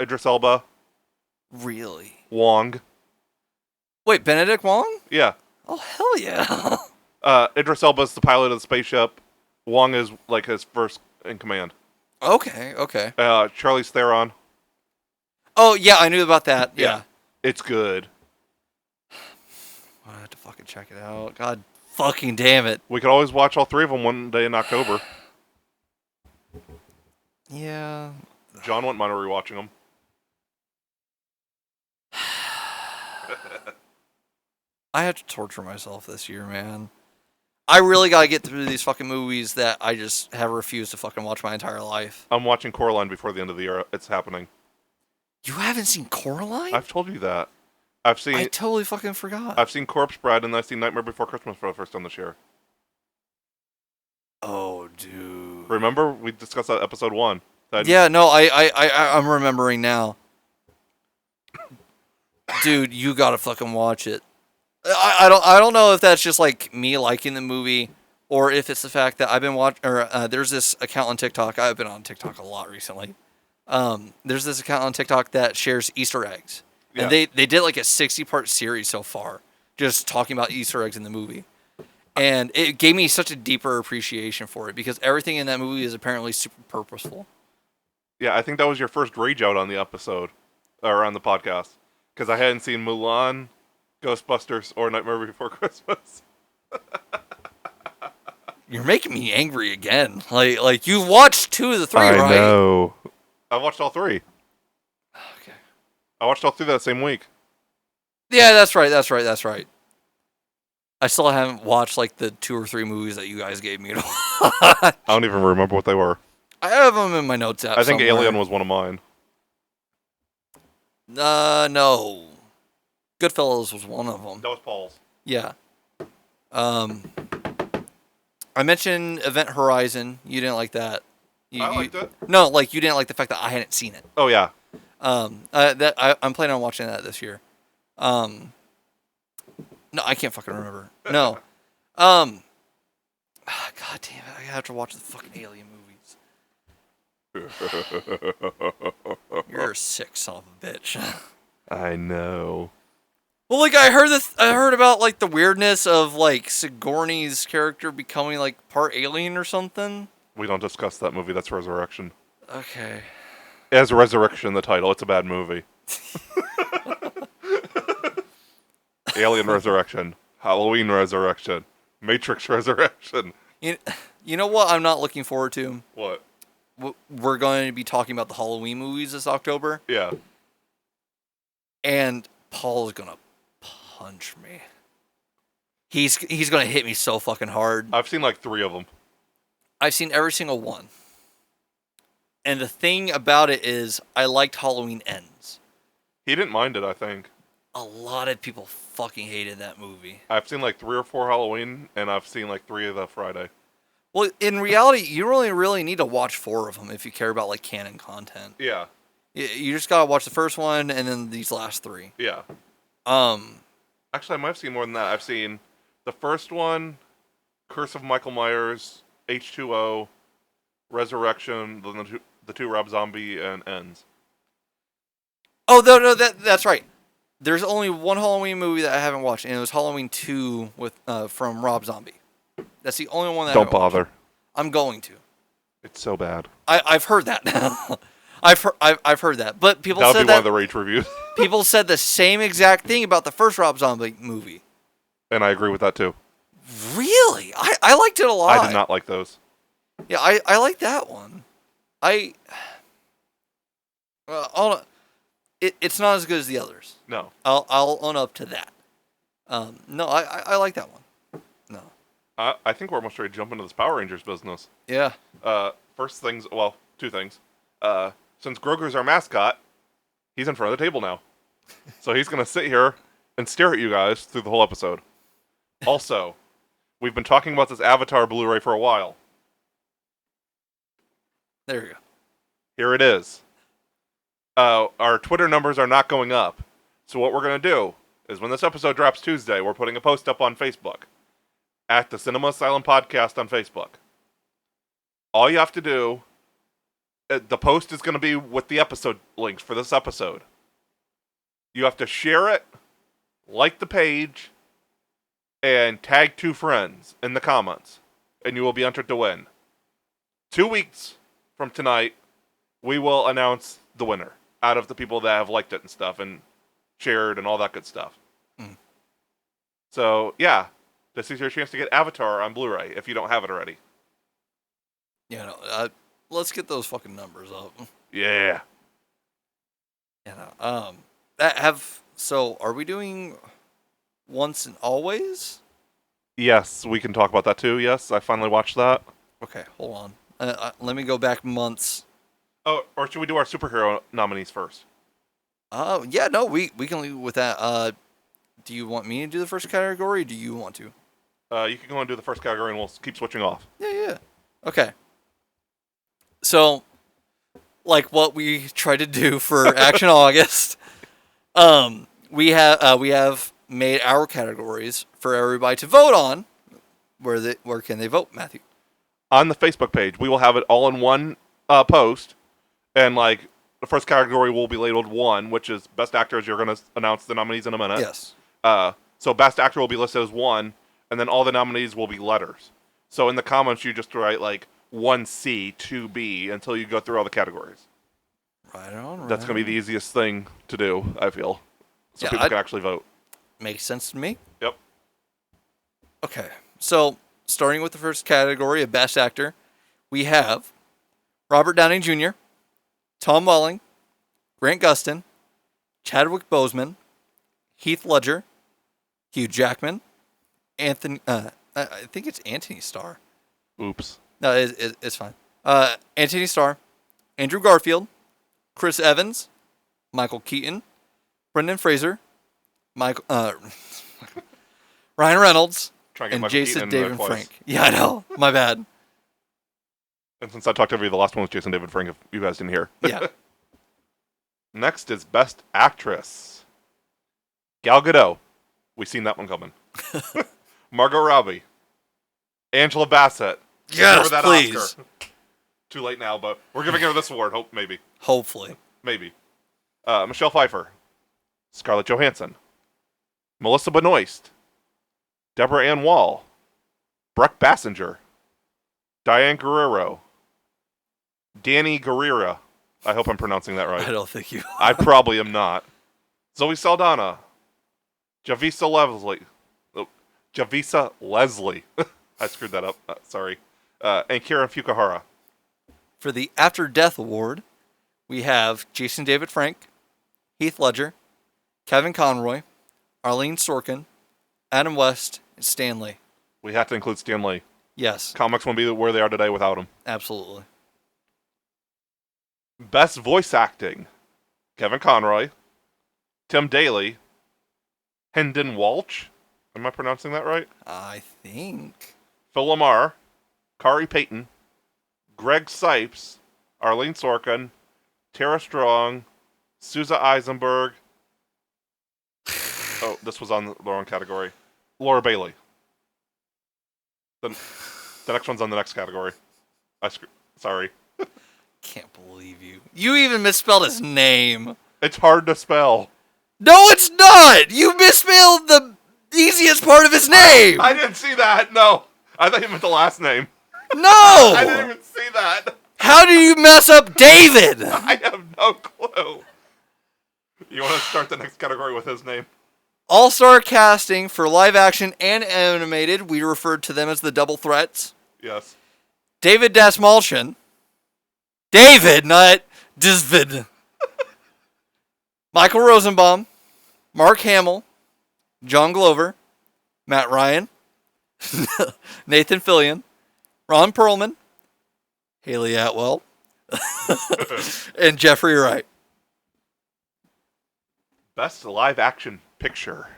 Idris Elba, Really? Wong. Wait, Benedict Wong? Yeah. Oh hell yeah! Idris Elba's the pilot of the spaceship. Wong is like his first in command. Okay. Charlize Theron. Oh yeah, I knew about that. Yeah. It's good. I have to fucking check it out. God fucking damn it. We could always watch all 3 of them one day in October. Yeah. John wouldn't mind rewatching them. I have to torture myself this year, man. I really gotta get through these fucking movies that I just have refused to fucking watch my entire life. I'm watching Coraline before the end of the year. It's happening. You haven't seen Coraline? I've told you that. I totally fucking forgot. I've seen Corpse Bride, and I've seen Nightmare Before Christmas for the first time this year. Oh, dude. Remember we discussed that episode 1? Yeah, no, I'm remembering now. Dude, you gotta fucking watch it. I don't know if that's just like me liking the movie, or if it's the fact that I've been watching. Or there's this account on TikTok. I've been on TikTok a lot recently. There's this account on TikTok that shares Easter eggs, and they did like a 60-part series so far, just talking about Easter eggs in the movie, and it gave me such a deeper appreciation for it because everything in that movie is apparently super purposeful. Yeah, I think that was your first rage out on the episode, or on the podcast, because I hadn't seen Mulan, Ghostbusters, or Nightmare Before Christmas. You're making me angry again. Like you watched 2 of the 3, right? I know. I watched all 3. Okay. I watched all 3 that same week. Yeah, that's right. I still haven't watched like the 2 or 3 movies that you guys gave me to watch. I don't even remember what they were. I have them in my notes app. I think somewhere. Alien was one of mine. No. Goodfellas was one of them. That was Paul's. Yeah. I mentioned Event Horizon. You didn't like that. I liked it. No, like you didn't like the fact that I hadn't seen it. Oh, yeah. I'm planning on watching that this year. No, I can't fucking remember. No. God damn it! I have to watch the fucking Alien movies. You're a sick son of a bitch. I know. Well, like I heard about like the weirdness of like Sigourney's character becoming like part alien or something. We don't discuss that movie. That's Resurrection. Okay. It has Resurrection in the title. It's a bad movie. Alien Resurrection. Halloween Resurrection. Matrix Resurrection. You know what I'm not looking forward to? What? We're going to be talking about the Halloween movies this October. Yeah. And Paul's going to punch me. He's going to hit me so fucking hard. I've seen like 3 of them. I've seen every single one. And the thing about it is, I liked Halloween Ends. He didn't mind it, I think. A lot of people fucking hated that movie. I've seen like 3 or 4 Halloween, and I've seen like 3 of the Friday. Well, in reality, you only really need to watch 4 of them if you care about like canon content. Yeah. You just gotta watch the first one and then these last 3. Yeah. Actually, I might have seen more than that. I've seen the first one, Curse of Michael Myers, H2O, Resurrection, then the two Rob Zombie, and Ends. Oh no, that's right. There's only one Halloween movie that I haven't watched, and it was Halloween 2 with from Rob Zombie. That's the only one that Don't I haven't bother. watched. I'm going to. It's so bad. I've heard that. I've heard that, but people That would said be that one of the rage reviews. people said the same exact thing about the first Rob Zombie movie. And I agree with that too. Really? I liked it a lot. I did not like those. Yeah, I like that one. It's not as good as the others. No. I'll own up to that. No, I like that one. No. I think we're almost ready to jump into this Power Rangers business. Yeah. First things, well, 2 things. Since Grogu's our mascot, he's in front of the table now. So he's going to sit here and stare at you guys through the whole episode. Also, we've been talking about this Avatar Blu-ray for a while. There you go. Here it is. Our Twitter numbers are not going up. So what we're going to do is when this episode drops Tuesday, we're putting a post up on Facebook at the Cinema Asylum Podcast on Facebook. All you have to do, the post is going to be with the episode links for this episode. You have to share it, like the page, and tag 2 friends in the comments, and you will be entered to win. 2 weeks from tonight, we will announce the winner out of the people that have liked it and stuff and shared and all that good stuff. Mm. So, yeah, this is your chance to get Avatar on Blu-ray if you don't have it already. Yeah, no, let's get those fucking numbers up. Yeah. Yeah, no, so are we doing Once and Always? Yes, we can talk about that too. Yes, I finally watched that. Okay, hold on. Let me go back months. Oh, or should we do our superhero nominees first? Yeah, no, we can leave with that. Do you want me to do the first category, or do you want to? You can go and do the first category, and we'll keep switching off. Yeah. Okay. So, like what we tried to do for Action August, we have made our categories for everybody to vote on. Where can they vote, Matthew? On the Facebook page, we will have it all in one post, and like the first category will be labeled 1, which is Best Actor, as you're going to announce the nominees in a minute. Yes. So Best Actor will be listed as 1, and then all the nominees will be letters. So in the comments, you just write like 1C, 2B until you go through all the categories. Right on. That's going to be the easiest thing to do, I feel, so Yeah, people can actually vote. Makes sense to me. Yep. Okay, so starting with the first category of Best Actor, we have Robert Downey Jr., Tom Welling, Grant Gustin, Chadwick Boseman, Heath Ledger, Hugh Jackman, Anthony. I think it's Anthony Starr. Oops. No, it's fine. Anthony Starr, Andrew Garfield, Chris Evans, Michael Keaton, Brendan Fraser, Ryan Reynolds, Try and get and Michael Jason Keaton in there David twice. Frank. Yeah, I know. My bad. And since I talked to everybody, the last one was Jason David Frank, if you guys didn't hear. Yeah. Next is Best Actress. Gal Gadot. We seen that one coming. Margot Robbie. Angela Bassett. Give her Yes, that please. Oscar. Too late now, but we're giving her this award. Maybe. Hopefully. Maybe. Michelle Pfeiffer. Scarlett Johansson. Melissa Benoist. Deborah Ann Wall. Brooke Bassinger. Diane Guerrero. Danny Guerrera. I hope I'm pronouncing that right. I don't think you. I probably am not. Zoe Saldana. Javisa Leslie. Oh, Javisa Leslie. I screwed that up. Sorry. And Karen Fukuhara. For the After Death Award, we have Jason David Frank, Heath Ledger, Kevin Conroy, Arlene Sorkin, Adam West, and Stan Lee. We have to include Stan Lee. Yes, Comics won't be where they are today without him. absolutely. Best Voice Acting. Kevin Conroy. Tim Daly. Hendon Walsh. Am I pronouncing that right? I think. Phil Lamar. Kari Payton. Greg Sipes. Arlene Sorkin. Tara Strong. Sousa Eisenberg. Oh, this was on the wrong category. Laura Bailey. The next one's on the next category. Sorry. Can't believe you. You even misspelled his name. It's hard to spell. No, it's not. You misspelled the easiest part of his name. I didn't see that. No. I thought you meant the last name. No. I didn't even see that. How do you mess up David? I have no clue. You want to start the next category with his name? All-star casting for live action and animated. We referred to them as the double threats. Yes. David Dasmalchian. David, not Disvid. Michael Rosenbaum. Mark Hamill. John Glover. Matt Ryan. Nathan Fillion. Ron Perlman. Haley Atwell. And Jeffrey Wright. Best live action picture.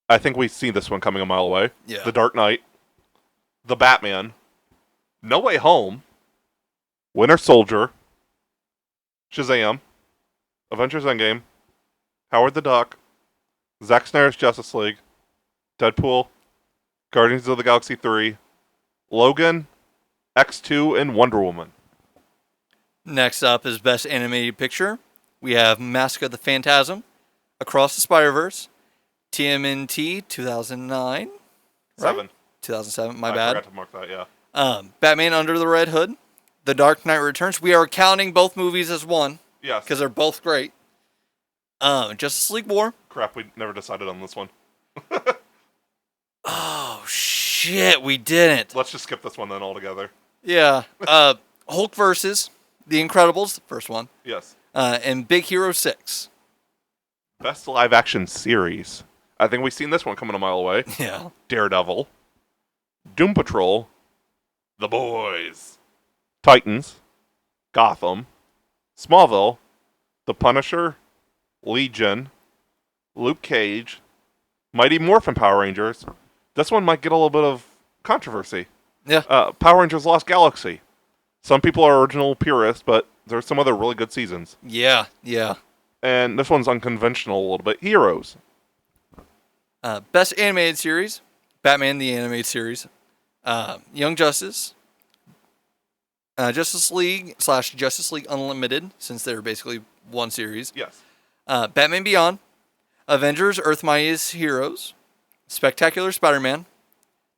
I think we see this one coming a mile away. Yeah. The Dark Knight. The Batman. No Way Home. Winter Soldier. Shazam. Avengers Endgame. Howard the Duck. Zack Snyder's Justice League. Deadpool. Guardians of the Galaxy 3. Logan. X2 and Wonder Woman. Next up is Best Animated Picture. We have Mask of the Phantasm, Across the Spider-Verse, TMNT 2009. 7. 2007, my I bad. forgot to mark that, yeah. Batman Under the Red Hood, The Dark Knight Returns. We are counting both movies as one Yes. because they're both great. Justice League War. Crap, we never decided on this one. Oh, shit, we didn't. Let's just skip this one then altogether. Yeah. Hulk versus The Incredibles, the first one, Yes. and Big Hero 6. Best live action series. I think we've seen this one coming a mile away. Yeah. Daredevil. Doom Patrol. The Boys. Titans. Gotham. Smallville. The Punisher. Legion. Luke Cage. Mighty Morphin Power Rangers. This one might get a little bit of controversy. Yeah. Power Rangers Lost Galaxy. Some people are original purists, but there's some other really good seasons. Yeah. Yeah. And this one's unconventional a little bit. Heroes. Best Animated Series, Batman the Animated Series, Young Justice, Justice League / Justice League Unlimited, since they're basically one series, Yes. Batman Beyond, Avengers Earth Mightiest Heroes, Spectacular Spider-Man,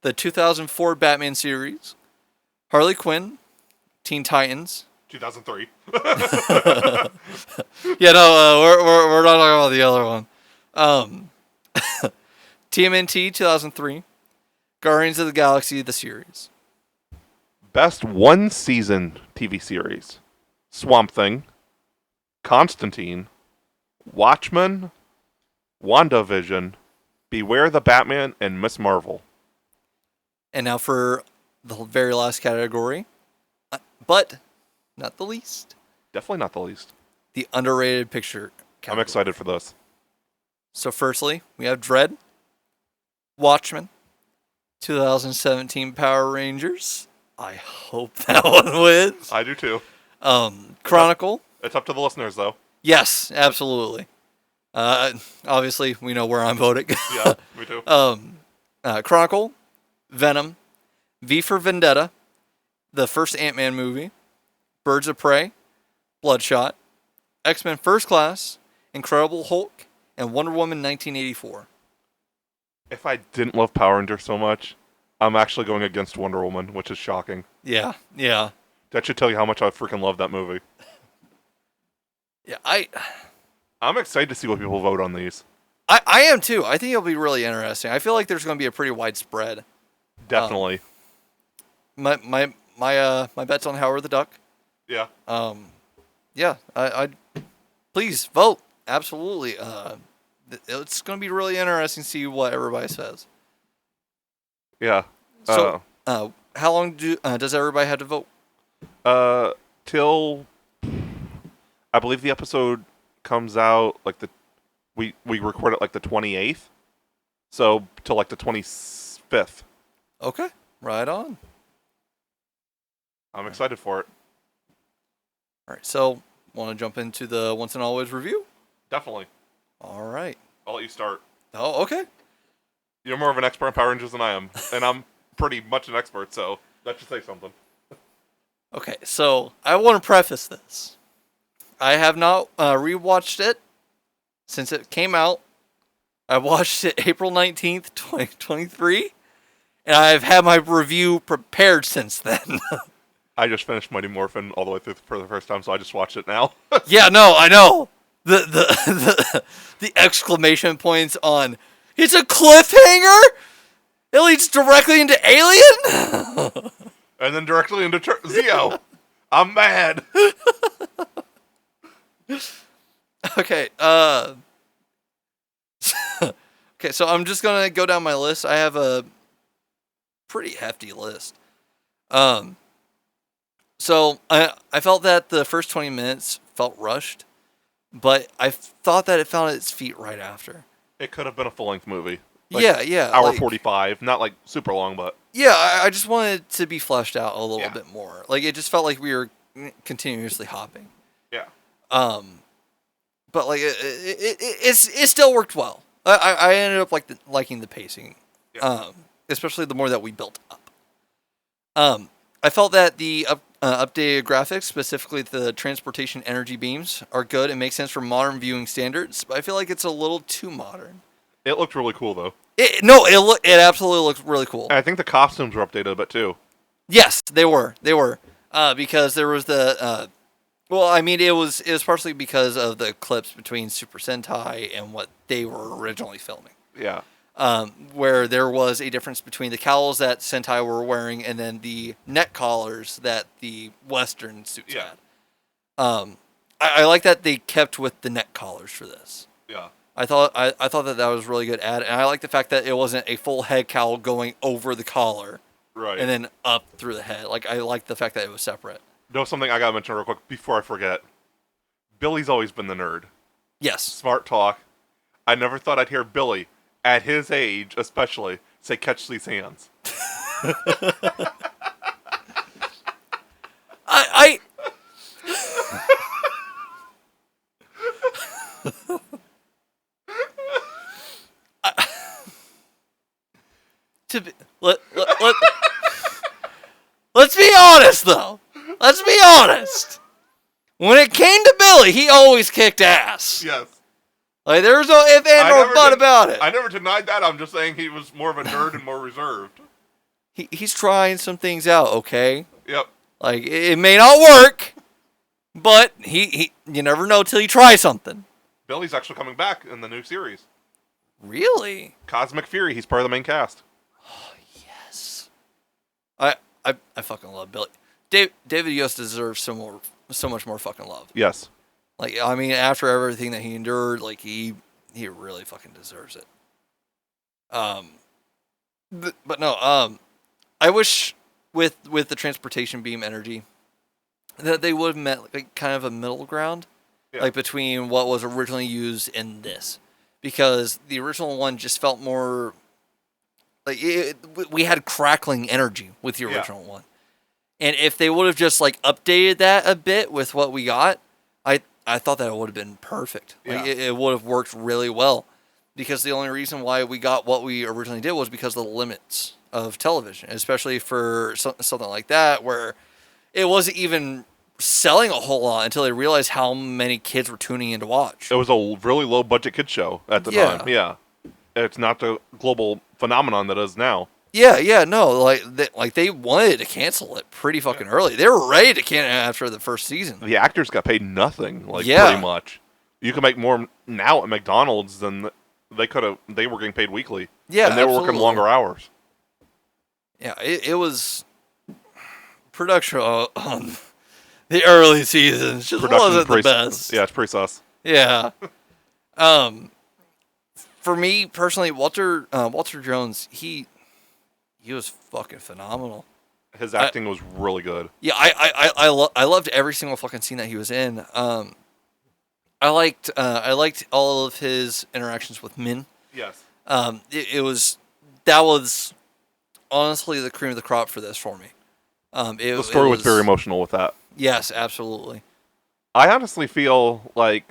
the 2004 Batman series, Harley Quinn, Teen Titans. 2003. Yeah, no, we're not talking about the other one. TMNT 2003, Guardians of the Galaxy the series. Best one season TV series. Swamp Thing. Constantine. Watchmen. WandaVision. Beware the Batman and Miss Marvel. And now for the very last category, but not the least, Definitely not the least. the underrated picture category. I'm excited for this. So firstly, we have Dread, Watchmen, 2017 Power Rangers. I hope that one wins. I do too. Chronicle. It's up to the listeners though. Yes, absolutely. Obviously, we know where I'm voting. Yeah, me too. Chronicle, Venom, V for Vendetta, the first Ant-Man movie, Birds of Prey, Bloodshot, X-Men First Class, Incredible Hulk, and Wonder Woman 1984. If I didn't love Power Rangers so much, I'm actually going against Wonder Woman, which is shocking. Yeah. That should tell you how much I freaking love that movie. Yeah, I'm excited to see what people vote on these. I am too. I think it'll be really interesting. I feel like there's going to be a pretty wide spread. Definitely. My bet's on Howard the Duck. Yeah. Yeah, I please vote. Absolutely. It's going to be really interesting to see what everybody says. Yeah. So, how long does everybody have to vote? Till I believe the episode comes out like we record it like the 28th. So till like the 25th. Okay, right on. I'm excited for it. All right, so want to jump into the once and always review? Definitely. All right. I'll let you start. Oh, okay. You're more of an expert on Power Rangers than I am, and I'm pretty much an expert, so that should say something. Okay, so I want to preface this. I have not rewatched it since it came out. I watched it April 19th, 2023, and I've had my review prepared since then. I just finished Mighty Morphin all the way through for the first time, so I just watched it now. Yeah, no, I know. The exclamation points on it's a cliffhanger? It leads directly into Alien? And then directly into Zeo. I'm mad. Okay, okay, so I'm just gonna go down my list. I have a pretty hefty list. So I felt that the first 20 minutes felt rushed, but I thought that it found its feet right after. It could have been a full-length movie. Yeah. Hour like, 45, not like super long, but Yeah, I just wanted it to be fleshed out a little Yeah. bit more. Like, it just felt like we were continuously hopping. yeah. But like it still worked well. I ended up liking the pacing, Yeah. especially the more that we built up. I felt that the updated graphics, specifically the transportation energy beams, are good and make sense for modern viewing standards. But I feel like it's a little too modern. It looked really cool, though. It absolutely looks really cool. And I think the costumes were updated a bit, too. Yes, they were. Because there was the well, I mean, it was partially because of the clips between Super Sentai and what they were originally filming. Yeah. Where there was a difference between the cowls that Sentai were wearing and then the neck collars that the Western suits Yeah. had. I like that they kept with the neck collars for this. Yeah. I thought that was really good add, and I like the fact that it wasn't a full head cowl going over the collar Right. and then up through the head. Like, I like the fact that it was separate. You know something I gotta mention real quick before I forget? Billy's always been the nerd. Yes. Smart talk. I never thought I'd hear Billy, at his age especially, say catch these hands. I to be, let's be honest though. Let's be honest. When it came to Billy, he always kicked ass. Yes. Like, there was no if and or but about it. I never denied that. I'm just saying he was more of a nerd and more reserved. He's trying some things out, okay? Yep. Like, it may not work, but he you never know till you try something. Billy's actually coming back in the new series. Really? Cosmic Fury. He's part of the main cast. Yes. I fucking love Billy. David Yost deserves so much more fucking love. Yes. Like, I mean, after everything that he endured, like, he really fucking deserves it. But no, I wish with the transportation beam energy that they would have met like kind of a middle ground, like between what was originally used in this, because the original one just felt more like we had crackling energy with the original one, and if they would have just like updated that a bit with what we got, I thought that it would have been perfect. Like Yeah. it would have worked really well, because the only reason why we got what we originally did was because of the limits of television, especially for something like that, where it wasn't even selling a whole lot until they realized how many kids were tuning in to watch. It was a really low budget kid show at the Yeah. time. Yeah. It's not the global phenomenon that is now. Yeah, no, like they wanted to cancel it pretty fucking early. They were ready to cancel it after the first season. The actors got paid nothing, like Yeah. pretty much. You can make more now at McDonald's than they could have. They were getting paid weekly. Yeah, and they were working absolutely. longer hours. Yeah, it was production on the early seasons just wasn't the best. Yeah, it's pretty sus. Yeah. For me personally, Walter Jones, he was fucking phenomenal. His acting was really good. Yeah, I loved every single fucking scene that he was in. I liked all of his interactions with Min. Yes. That was honestly the cream of the crop for this for me. The story was very emotional with that. Yes, absolutely. I honestly feel like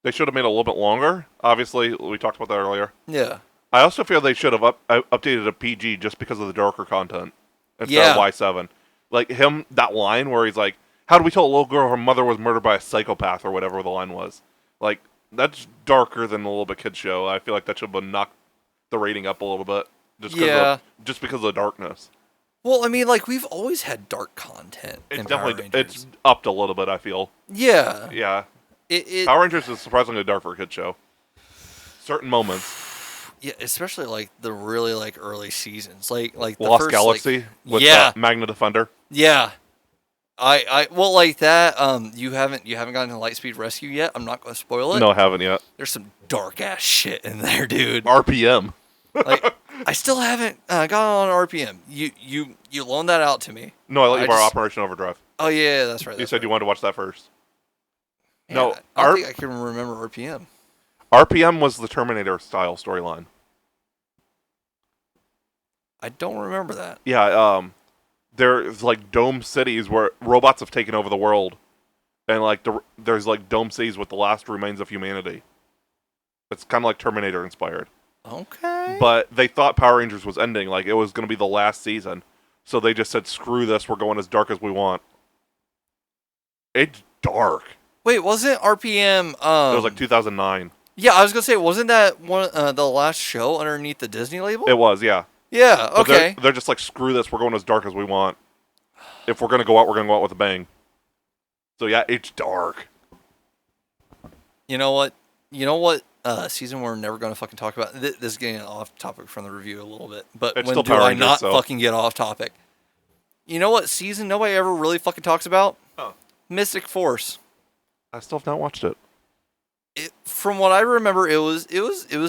they should have made it a little bit longer. Obviously, we talked about that earlier. Yeah. I also feel they should have updated a PG just because of the darker content instead of Y7. Like him, that line where he's like, "How do we tell a little girl her mother was murdered by a psychopath?" or whatever the line was. Like that's darker than a little bit kid show. I feel like that should have knocked the rating up a little bit just because of the darkness. Well, I mean, like we've always had dark content. It's in Power definitely Rangers. it's upped a little bit. I feel. Yeah. Yeah. It Power Rangers is surprisingly dark for a kid show. Certain moments. Yeah, especially like the really like early seasons, like the Lost first, Galaxy like, with Magna Defender. Yeah. I well like that. You haven't gotten to Lightspeed Rescue yet. I'm not going to spoil it. No, I haven't yet. There's some dark ass shit in there, dude. RPM. Like I still haven't gotten on RPM. You loaned that out to me. No, I let you borrow just- Operation Overdrive. Oh yeah, that's right. You said you wanted to watch that first. Man, No, I don't think I can remember RPM. RPM was the Terminator style storyline. I don't remember that. Yeah, there's like dome cities where robots have taken over the world, and like there's like dome cities with the last remains of humanity. It's kind of like Terminator inspired. Okay. But they thought Power Rangers was ending, like it was going to be the last season, so they just said, "Screw this, we're going as dark as we want." It's dark. Wait, wasn't RPM? It was like 2009. Yeah, I was gonna say, wasn't that one the last show underneath the Disney label? It was, yeah. Yeah. But Okay. they're just like, screw this. We're going as dark as we want. If we're gonna go out, we're gonna go out with a bang. So yeah, it's dark. You know what? Season we're never gonna fucking talk about. This is getting off topic from the review a little bit, but It's when still do Power I Rangers, not so. fucking get off topic? You know what season nobody ever really fucking talks about? Oh. Mystic Force. I still have not watched it. From what I remember, it was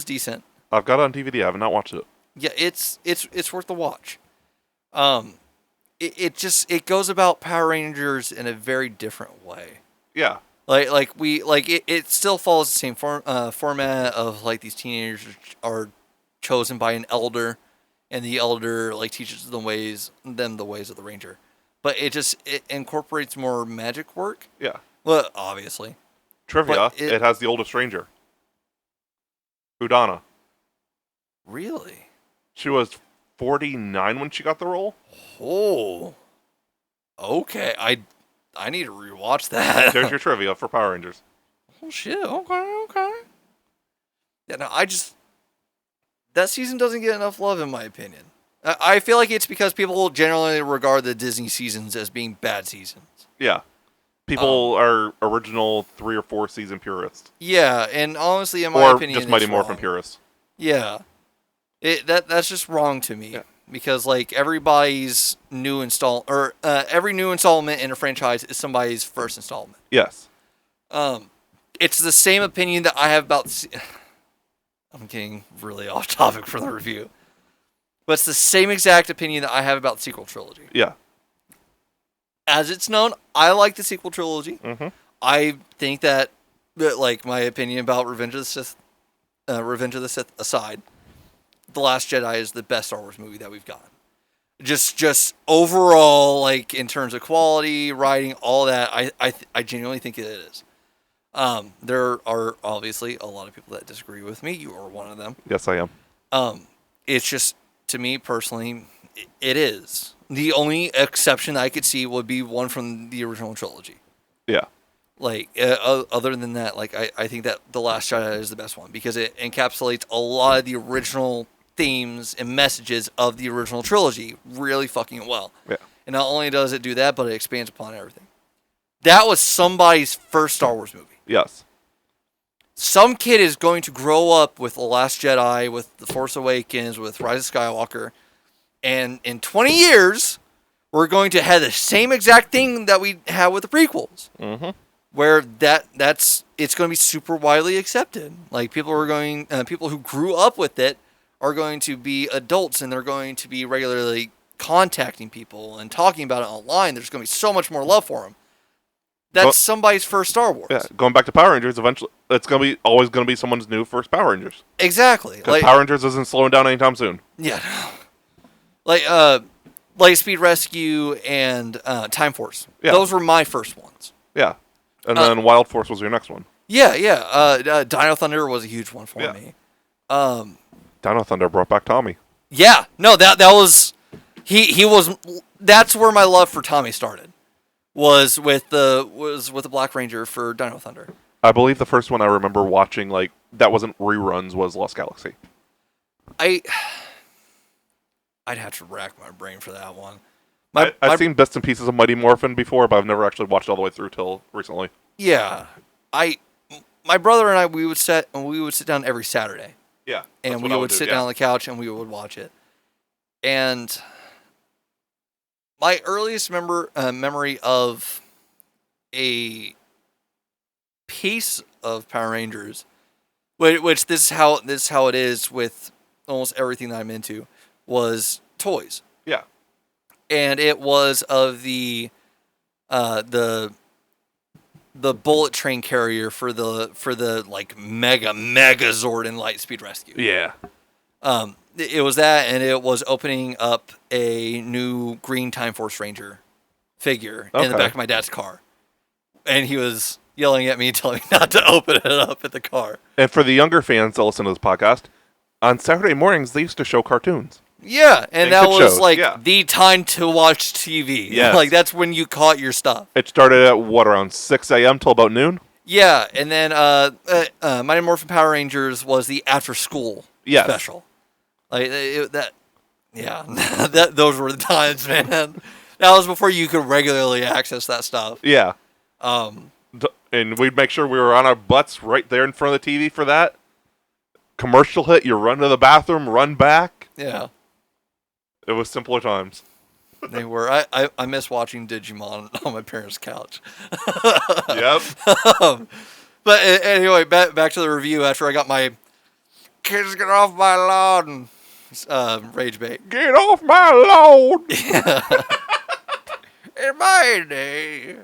decent. I've got it on DVD. I have not watched it. Yeah, it's worth the watch. It goes about Power Rangers in a very different way. Yeah. It still follows the same format of like these teenagers are chosen by an elder, and the elder like teaches them the ways of the ranger, but it incorporates more magic work. Yeah. Well, obviously. Trivia. But It has the oldest ranger. Udana. Really? She was 49 when she got the role. Oh. Okay. I need to rewatch that. There's your trivia for Power Rangers. Oh shit. Okay. Yeah. No, that season doesn't get enough love in my opinion. I feel like it's because people generally regard the Disney seasons as being bad seasons. Yeah. People are original 3 or 4 season purists. Yeah, and honestly, in my or opinion, just Mighty it's Morphin wrong. purists. Yeah, that's just wrong to me Yeah. because like everybody's every new installment in a franchise is somebody's first installment. Yes. It's the same opinion that I have about. I'm getting really off topic for the review, but it's the same exact opinion that I have about the sequel trilogy. Yeah. As it's known, I like the sequel trilogy. Mm-hmm. I think that like my opinion about Revenge of the Sith aside, The Last Jedi is the best Star Wars movie that we've gotten. Just overall, like in terms of quality, writing, all that, I genuinely think it is. There are obviously a lot of people that disagree with me. You are one of them. Yes, I am. It's just, to me personally, it is. The only exception I could see would be one from the original trilogy. Yeah. Like, other than that, like, I think that The Last Jedi is the best one because it encapsulates a lot of the original themes and messages of the original trilogy really fucking well. Yeah. And not only does it do that, but it expands upon everything. That was somebody's first Star Wars movie. Yes. Some kid is going to grow up with The Last Jedi, with The Force Awakens, with Rise of Skywalker, and in 20 years, we're going to have the same exact thing that we had with the prequels. Mm-hmm. Where it's going to be super widely accepted. Like, people who grew up with it are going to be adults, and they're going to be regularly contacting people and talking about it online. There's going to be so much more love for them. That's somebody's first Star Wars. Yeah, going back to Power Rangers, eventually it's always going to be someone's new first Power Rangers. Exactly. Because Power Rangers isn't slowing down anytime soon. Yeah. Like Speed Rescue and Time Force. Yeah. Those were my first ones. Yeah. And then Wild Force was your next one. Yeah, yeah. Dino Thunder was a huge one for me. Dino Thunder brought back Tommy. Yeah. No, that was he was. That's where my love for Tommy started. Was with the Black Ranger for Dino Thunder. I believe the first one I remember watching, like, that wasn't reruns, was Lost Galaxy. I'd have to rack my brain for that one. I've seen bits and pieces of Mighty Morphin before, but I've never actually watched it all the way through till recently. Yeah, my brother and I, we would sit down every Saturday. Yeah, and we would sit down on the couch and we would watch it. And my earliest memory of a piece of Power Rangers, which this is how it is with almost everything that I'm into, was toys. Yeah. And it was of the bullet train carrier for the like mega Zord in Lightspeed Rescue. Yeah. It was that, and it was opening up a new green Time Force Ranger figure in the back of my dad's car. And he was yelling at me, telling me not to open it up at the car. And for the younger fans that listen to this podcast, on Saturday mornings, they used to show cartoons. Yeah, and that was shows. The time to watch TV. Yes. Like, that's when you caught your stuff. It started at, around 6 a.m. till about noon? Yeah, and then Mighty Morphin Power Rangers was the after-school special. Like, those were the times, man. That was before you could regularly access that stuff. Yeah. And we'd make sure we were on our butts right there in front of the TV for that. Commercial hit, you run to the bathroom, run back. Yeah. It was simpler times. They were. I miss watching Digimon on my parents' couch. Yep. But anyway, back to the review after I got my kids get off my lawn rage bait. Get off my lawn! Yeah. In my day.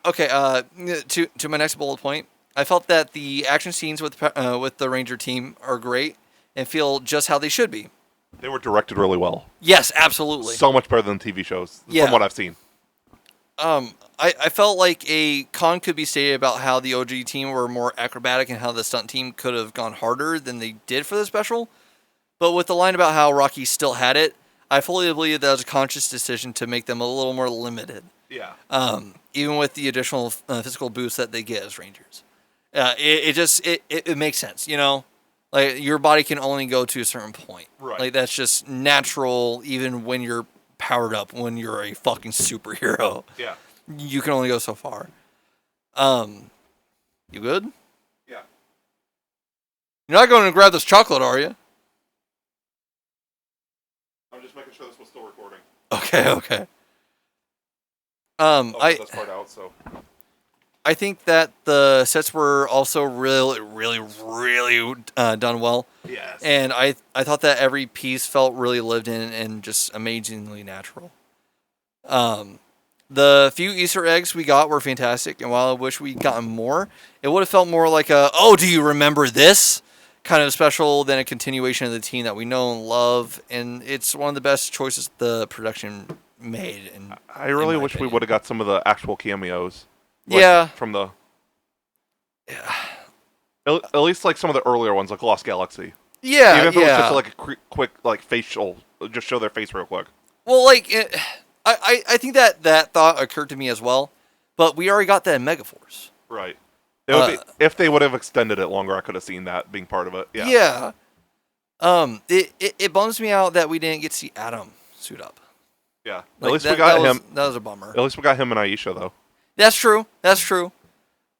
Okay. To my next bullet point, I felt that the action scenes with the Ranger team are great and feel just how they should be. They were directed really well. Yes, absolutely. So much better than TV shows, from what I've seen. I felt like a con could be stated about how the OG team were more acrobatic and how the stunt team could have gone harder than they did for the special. But with the line about how Rocky still had it, I fully believe that was a conscious decision to make them a little more limited. Yeah. Even with the additional physical boost that they get as Rangers. It makes sense, you know? Like, your body can only go to a certain point. Right. Like, that's just natural even when you're powered up, when you're a fucking superhero. Yeah. You can only go so far. You good? Yeah. You're not going to grab this chocolate, are you? I'm just making sure this was still recording. Okay. This part out, so. I think that the sets were also really, really, really done well. Yes. And I thought that every piece felt really lived in and just amazingly natural. The few Easter eggs we got were fantastic, and while I wish we'd gotten more, it would have felt more like a, oh, do you remember this? Kind of special than a continuation of the team that we know and love, and it's one of the best choices the production made. I really my wish we opinion. would have got some of the actual cameos. Yeah. From the. At least like some of the earlier ones, like Lost Galaxy. Yeah, Even if it was yeah. just like a quick like facial, just show their face real quick. Well, like, I think that thought occurred to me as well, but we already got that in Megaforce. Right. It would be, if they would have extended it longer, I could have seen that being part of it. Yeah. Yeah. It bums me out that we didn't get to see Adam suit up. Yeah. Like, At least we got him. That was a bummer. At least we got him and Aisha though. That's true. That's true.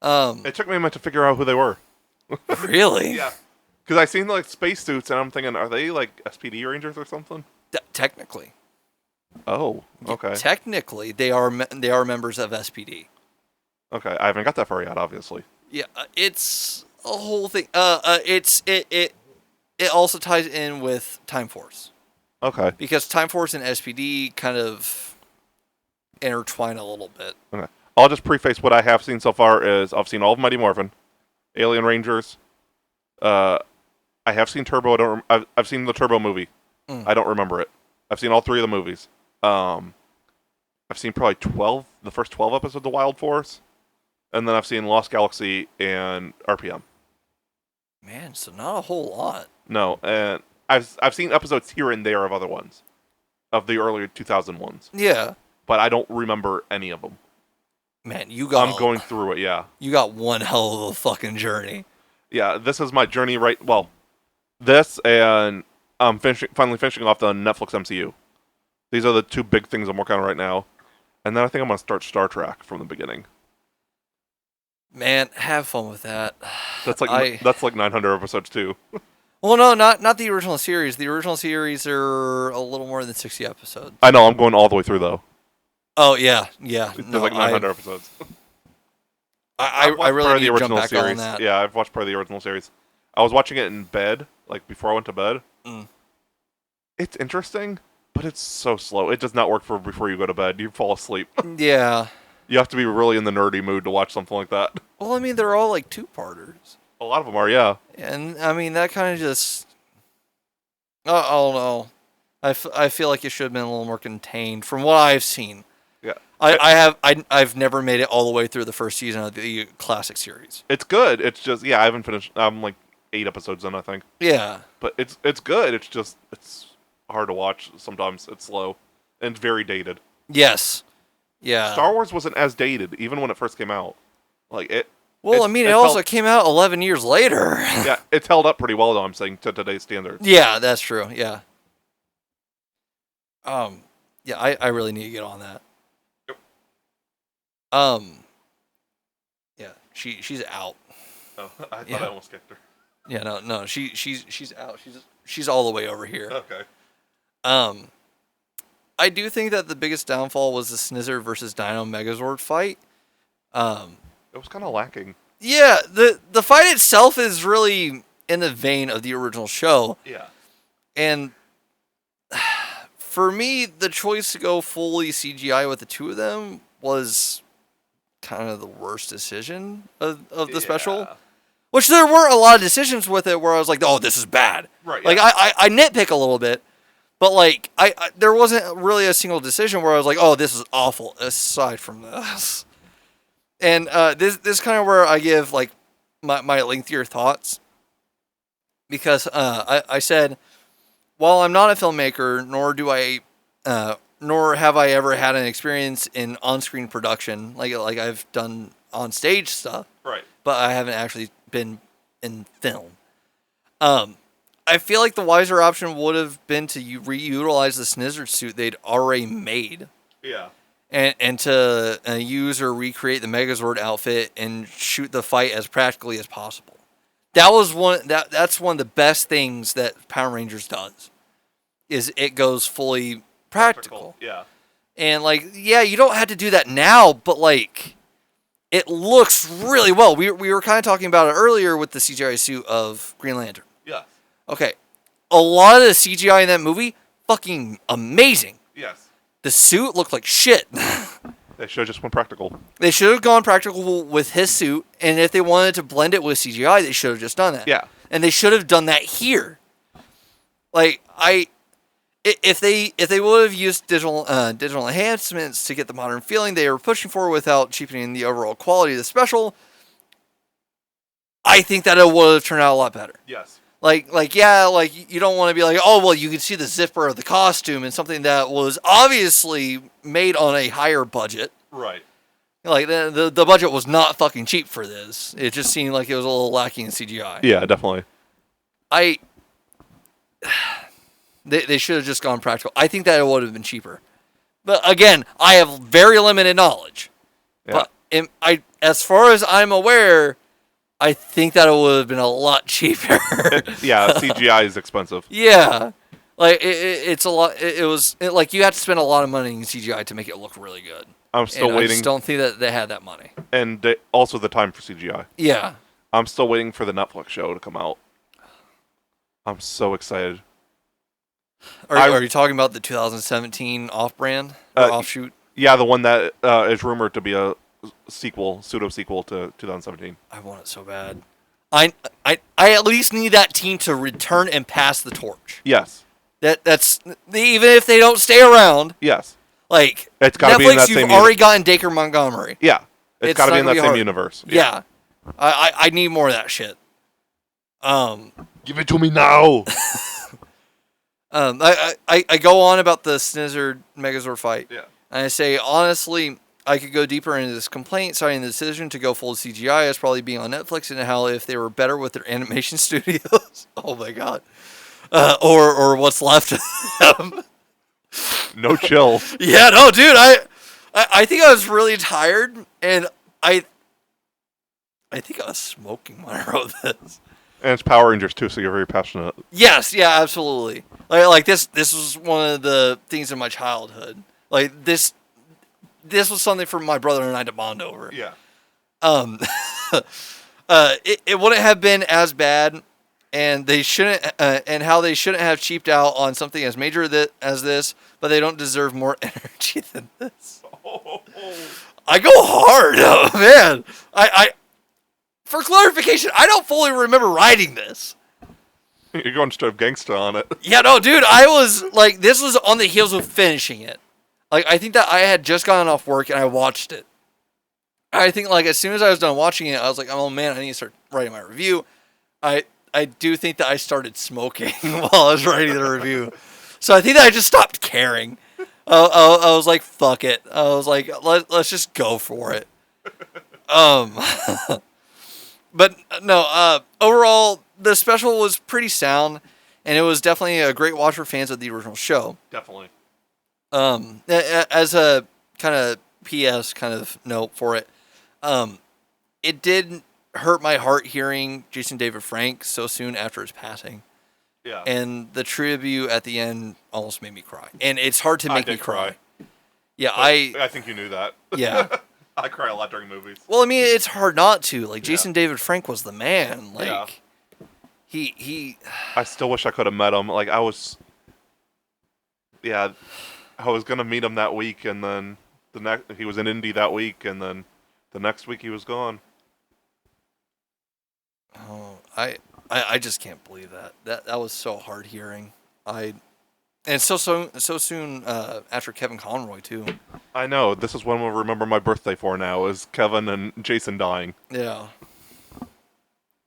It took me a minute to figure out who they were. Really? Yeah. Because I seen like spacesuits and I'm thinking, are they like SPD Rangers or something? Technically. Oh. Okay. Technically, they are members of SPD. Okay. I haven't got that far yet, obviously. Yeah, it's a whole thing. It also ties in with Time Force Okay. because Time Force and SPD kind of intertwine a little bit. Okay. I'll just preface what I have seen so far is I've seen all of Mighty Morphin, Alien Rangers. I have seen Turbo. I've seen the Turbo movie. I don't remember it. I've seen all 3 of the movies. I've seen probably the first 12 episodes of Wild Force, and then I've seen Lost Galaxy and RPM. Man, so not a whole lot. No, and I've seen episodes here and there of other ones, of the earlier 2000 ones, Yeah. but I don't remember any of them. Man, you got. I'm going through it. Yeah. You got one hell of a fucking journey. Yeah, this is my journey this and I'm finally finishing off the Netflix MCU. These are the 2 big things I'm working on right now. And then I think I'm going to start Star Trek from the beginning. Man, have fun with that. That's like 900 episodes too. Well, no, not the original series. The original series are a little more than 60 episodes. I know, I'm going all the way through though. Oh, yeah. There's like 900 episodes. I really part of need the to jump original back series. on that. Yeah, I've watched part of the original series. I was watching it in bed, like before I went to bed. It's interesting, but it's so slow. It does not work for before you go to bed. You fall asleep. Yeah. You have to be really in the nerdy mood to watch something like that. Well, I mean, they're all like 2-parters. A lot of them are, yeah. And, I mean, that kind of just... I don't know. I feel like it should have been a little more contained from what I've seen. Yeah. I've never made it all the way through the first season of the classic series. It's good. It's just, yeah, I haven't finished. I'm like 8 episodes in, I think. Yeah. But it's good. It's just, it's hard to watch sometimes. It's slow. And it's very dated. Yes. Yeah. Star Wars wasn't as dated, even when it first came out. Like, it... Well, I mean, it also came out 11 years later. Yeah, it's held up pretty well, though, I'm saying, to today's standards. Yeah, that's true. Yeah. Yeah, I really need to get on that. Yep. Yeah, she's out. Oh, I thought Yeah. I almost kicked her. Yeah, no, she's out. She's all the way over here. Okay. I do think that the biggest downfall was the Snizzer versus Dino Megazord fight. It was kind of lacking. Yeah, the fight itself is really in the vein of the original show. Yeah. And for me, the choice to go fully CGI with the 2 of them was kind of the worst decision of the special. Which there were a lot of decisions with it where I was like, oh, this is bad. Right. Like, yeah. I nitpick a little bit. But, like, I there wasn't really a single decision where I was like, oh, this is awful, aside from this. And this is kind of where I give, like, my lengthier thoughts. Because I said, while I'm not a filmmaker, nor have I ever had an experience in on-screen production, like I've done on-stage stuff, Right. but I haven't actually been in film. I feel like the wiser option would have been to reutilize the Snizzard suit they'd already made. Yeah. And to use or recreate the Megazord outfit and shoot the fight as practically as possible. That's one of the best things that Power Rangers does. Is it goes fully practical. Yeah. And like, yeah, you don't have to do that now, but like, it looks really well. We were kind of talking about it earlier with the CGI suit of Green Lantern. Yeah. Okay, a lot of the CGI in that movie, fucking amazing. Yes. The suit looked like shit. They should have just went practical. They should have gone practical with his suit, and if they wanted to blend it with CGI, they should have just done that. Yeah. And they should have done that here. Like, if they would have used digital enhancements to get the modern feeling they were pushing for without cheapening the overall quality of the special, I think that it would have turned out a lot better. Yes. Like you don't want to be like, oh well, you can see the zipper of the costume and something that was obviously made on a higher budget. Right. Like the budget was not fucking cheap for this. It just seemed like it was a little lacking in CGI. Yeah, definitely. They should have just gone practical. I think that it would have been cheaper. But again, I have very limited knowledge. Yeah. But as far as I'm aware, I think that it would have been a lot cheaper. Yeah, CGI is expensive. Yeah. Like it's a lot. Like you have to spend a lot of money in CGI to make it look really good. I'm still I waiting. just don't think that they had that money. And also the time for CGI. Yeah. I'm still waiting for the Netflix show to come out. I'm so excited. Are you talking about the 2017 off-brand or offshoot? Yeah, the one that is rumored to be a pseudo-sequel to 2017. I want it so bad. I at least need that team to return and pass the torch. Yes. That's even if they don't stay around. Yes. Like It's gotta Netflix, be in that you've same already gotten Dacre Montgomery. Yeah. It's got to be not in gonna that same hard. universe. Yeah. I need more of that shit. Give it to me now. I go on about the Snizzard Megazord fight. Yeah. And I say, honestly, I could go deeper into this complaint, citing the decision to go full CGI as probably being on Netflix and how if they were better with their animation studios. Oh my god. Or what's left of them. No chill. Yeah, no, dude. I think I was really tired, and I think I was smoking when I wrote this. And it's Power Rangers too, so you're very passionate. Yes, yeah, absolutely. Like this was one of the things in my childhood. Like this was something for my brother and I to bond over. Yeah. It wouldn't have been as bad, and they shouldn't, and how they shouldn't have cheaped out on something as major as this, but they don't deserve more energy than this. I go hard, oh man. I for clarification, I don't fully remember writing this. You're going straight gangsta on it. Yeah, no, dude, I was like, this was on the heels of finishing it. Like, I think that I had just gotten off work and I watched it. I think, like, as soon as I was done watching it, I was like, oh man, I need to start writing my review. I do think that I started smoking while I was writing the review. So I think that I just stopped caring. I was like, fuck it. I was like, let's just go for it. But no, overall, the special was pretty sound, and it was definitely a great watch for fans of the original show. Definitely. As a kind of PS kind of note for it, it did hurt my heart hearing Jason David Frank so soon after his passing. Yeah. And the tribute at the end almost made me cry. And it's hard to make me did cry. cry. Yeah, I think you knew that. Yeah. I cry a lot during movies. Well, I mean, it's hard not to. Like, Yeah. Jason David Frank was the man. Like, Yeah. he. I still wish I could have met him. Like, I was gonna meet him that week, and then he was in Indy that week, and then the next week he was gone. Oh, I just can't believe that. That was so hard hearing. And so soon after Kevin Conroy too. I know. This is when we'll remember my birthday for now, is Kevin and Jason dying. Yeah.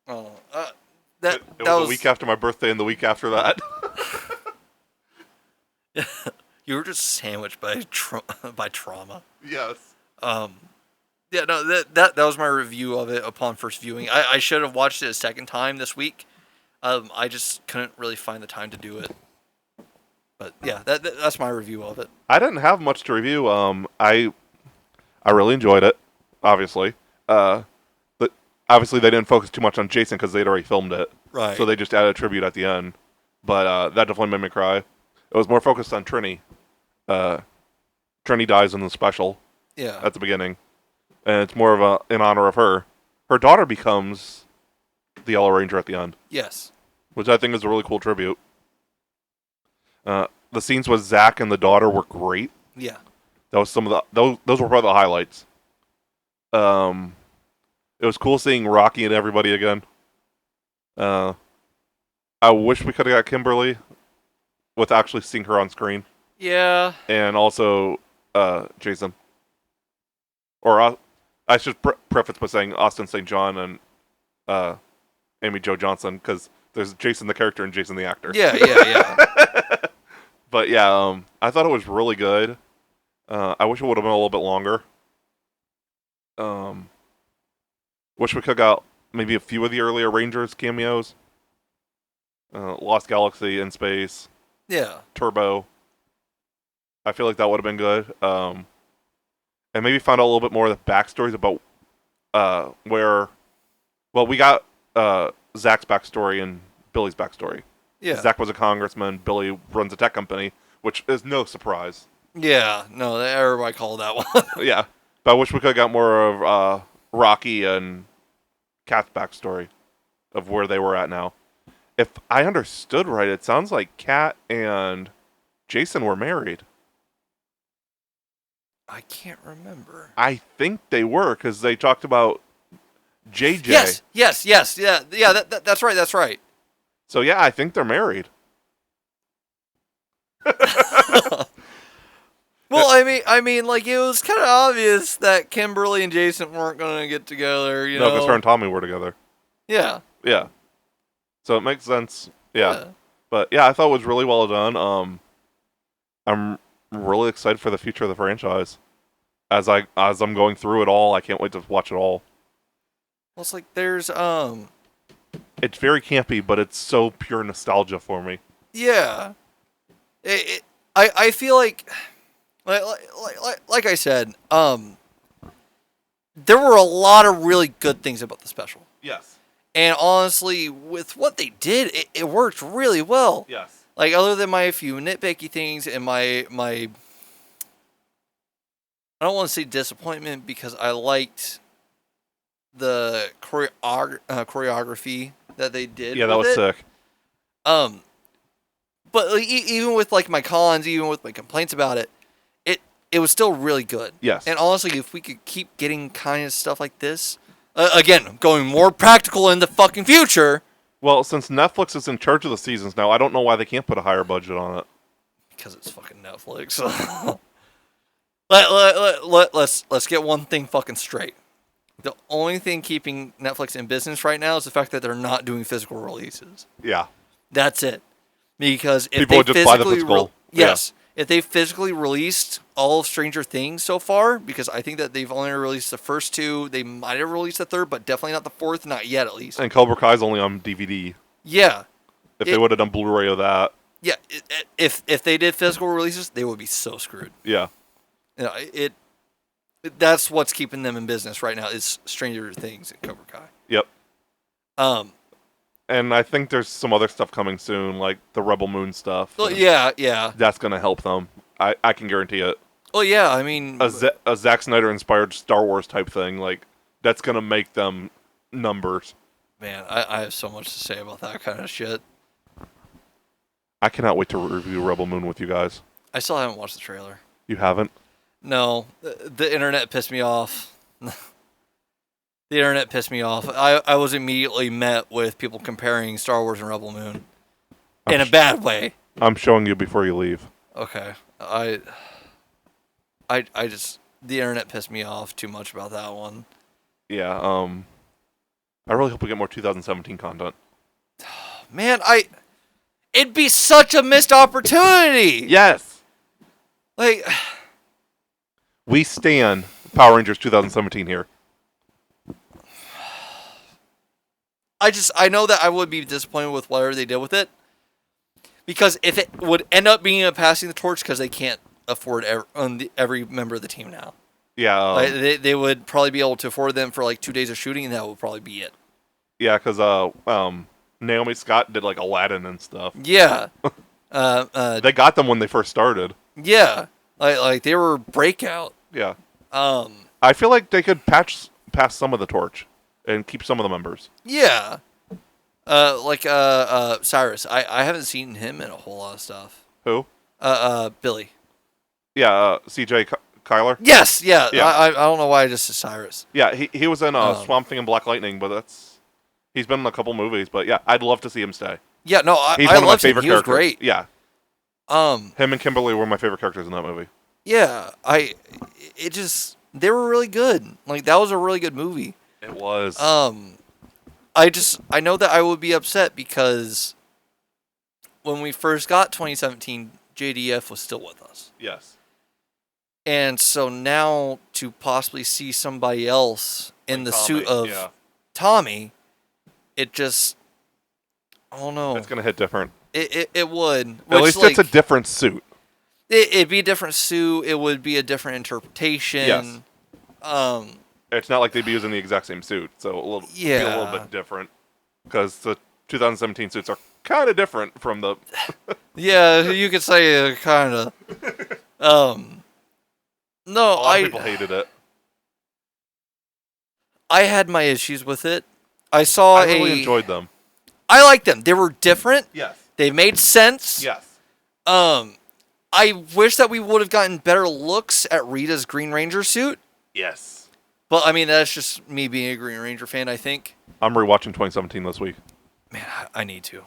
Oh, It that was was a week after my birthday and the week after that. You were just sandwiched by by trauma. Yes. Yeah, no, that was my review of it upon first viewing. I should have watched it a second time this week. I just couldn't really find the time to do it. But yeah, that's my review of it. I didn't have much to review. I really enjoyed it, obviously. But obviously they didn't focus too much on Jason because they'd already filmed it. Right. So they just added a tribute at the end. But that definitely made me cry. It was more focused on Trini. Trini dies in the special Yeah. at the beginning. And it's more of in honor of her. Her daughter becomes the Yellow Ranger at the end, Yes. which I think is a really cool tribute. The scenes with Zach and the daughter were great. Yeah. That was some of those were probably the highlights. It was cool seeing Rocky and everybody again. I wish we could have got Kimberly with actually seeing her on screen, Yeah. and also Jason. Or I should preface by saying Austin St. John and Amy Jo Johnson, because there's Jason the character and Jason the actor. Yeah. But yeah, I thought it was really good. I wish it would have been a little bit longer. Wish we could have got maybe a few of the earlier Rangers cameos. Lost Galaxy, In Space, Yeah. Turbo. I feel like that would have been good. And maybe find out a little bit more of the backstories about where... Well, we got Zach's backstory and Billy's backstory. Yeah. Zach was a congressman. Billy runs a tech company, which is no surprise. Yeah. No, everybody called that one. Yeah. But I wish we could have got more of Rocky and Kat's backstory of where they were at now. If I understood right, it sounds like Kat and Jason were married. I can't remember. I think they were, because they talked about JJ. Yes. Yeah. That's right. That's right. So yeah, I think they're married. Well, I mean, like it was kind of obvious that Kimberly and Jason weren't going to get together. You No, know. because her and Tommy were together. Yeah. Yeah. So it makes sense. Yeah. But yeah, I thought it was really well done. I'm really excited for the future of the franchise. As I'm going through it all, I can't wait to watch it all. Well, it's like there's It's very campy, but it's so pure nostalgia for me. Yeah. I feel like I said, there were a lot of really good things about the special. Yes. And honestly, with what they did, it worked really well. Yes. Like, other than my few nitpicky things and my I don't want to say disappointment, because I liked the choreography that they did. Yeah, that was sick. But like, even with like my cons, even with my complaints about it, it was still really good. Yes. And honestly, if we could keep getting kind of stuff like this, again, going more practical in the fucking future. Well, since Netflix is in charge of the seasons now, I don't know why they can't put a higher budget on it. Because it's fucking Netflix. Let's get one thing fucking straight. The only thing keeping Netflix in business right now is the fact that they're not doing physical releases. Yeah. That's it. Because if People they would just buy the physically physical. yes, if they physically released all of Stranger Things so far, because I think that they've only released the first two, they might have released the third, but definitely not the fourth, not yet at least. And Cobra Kai's only on DVD. Yeah. If they would have done Blu-ray of that. Yeah, if they did physical releases, they would be so screwed. Yeah. You know, that's what's keeping them in business right now is Stranger Things and Cobra Kai. Yep. Um, And I think there's some other stuff coming soon, like the Rebel Moon stuff. well, yeah. That's going to help them. I can guarantee it. Well, yeah, I mean... A Zack Snyder-inspired Star Wars type thing, like, that's going to make them numbers. Man, I have so much to say about that kind of shit. I cannot wait to review Rebel Moon with you guys. I still haven't watched the trailer. You haven't? No, the internet pissed me off. The internet pissed me off. I was immediately met with people comparing Star Wars and Rebel Moon. In a bad way. I'm showing you before you leave. Okay. I just... The internet pissed me off too much about that one. Yeah, I really hope we get more 2017 content. Man, it'd be such a missed opportunity. Yes! Like... We stand Power Rangers 2017 here. I know that I would be disappointed with whatever they did with it. Because if it would end up being a passing the torch, because they can't afford every member of the team now. Yeah. Like, they would probably be able to afford them for like 2 days of shooting, and that would probably be it. Yeah, because Naomi Scott did like Aladdin and stuff. Yeah. They got them when they first started. Yeah. Like they were breakout. Yeah. Um. I feel like they could pass some of the torch and keep some of the members. Yeah. Like Cyrus. I haven't seen him in a whole lot of stuff. Who? Billy. Yeah, CJ Kyler. Yes, yeah. Yeah. I don't know why I just said Cyrus. Yeah, he was in Swamp Thing and Black Lightning, but he's been in a couple movies. But yeah, I'd love to see him stay. Yeah, no, He's I one of my loved him. favorite He was characters. great. Yeah. Him and Kimberly were my favorite characters in that movie. Yeah, they were really good. Like that was a really good movie. It was. I know that I would be upset because when we first got 2017, JDF was still with us. Yes. And so now to possibly see somebody else in Like the Tommy, suit of yeah. Tommy, it just, I don't know. It's gonna hit different. It would. At least it's a different suit. It'd be a different suit. It would be a different interpretation. Yes. It's not like they'd be using the exact same suit, so be a little bit different. Because the 2017 suits are kind of different from the. Yeah, you could say kind of. No, A lot of people hated it. I had my issues with it. I really enjoyed them. I liked them. They were different. Yes. They made sense. Yes. I wish that we would have gotten better looks at Rita's Green Ranger suit. Yes. But I mean, that's just me being a Green Ranger fan, I think. I'm rewatching 2017 this week. Man, I need to.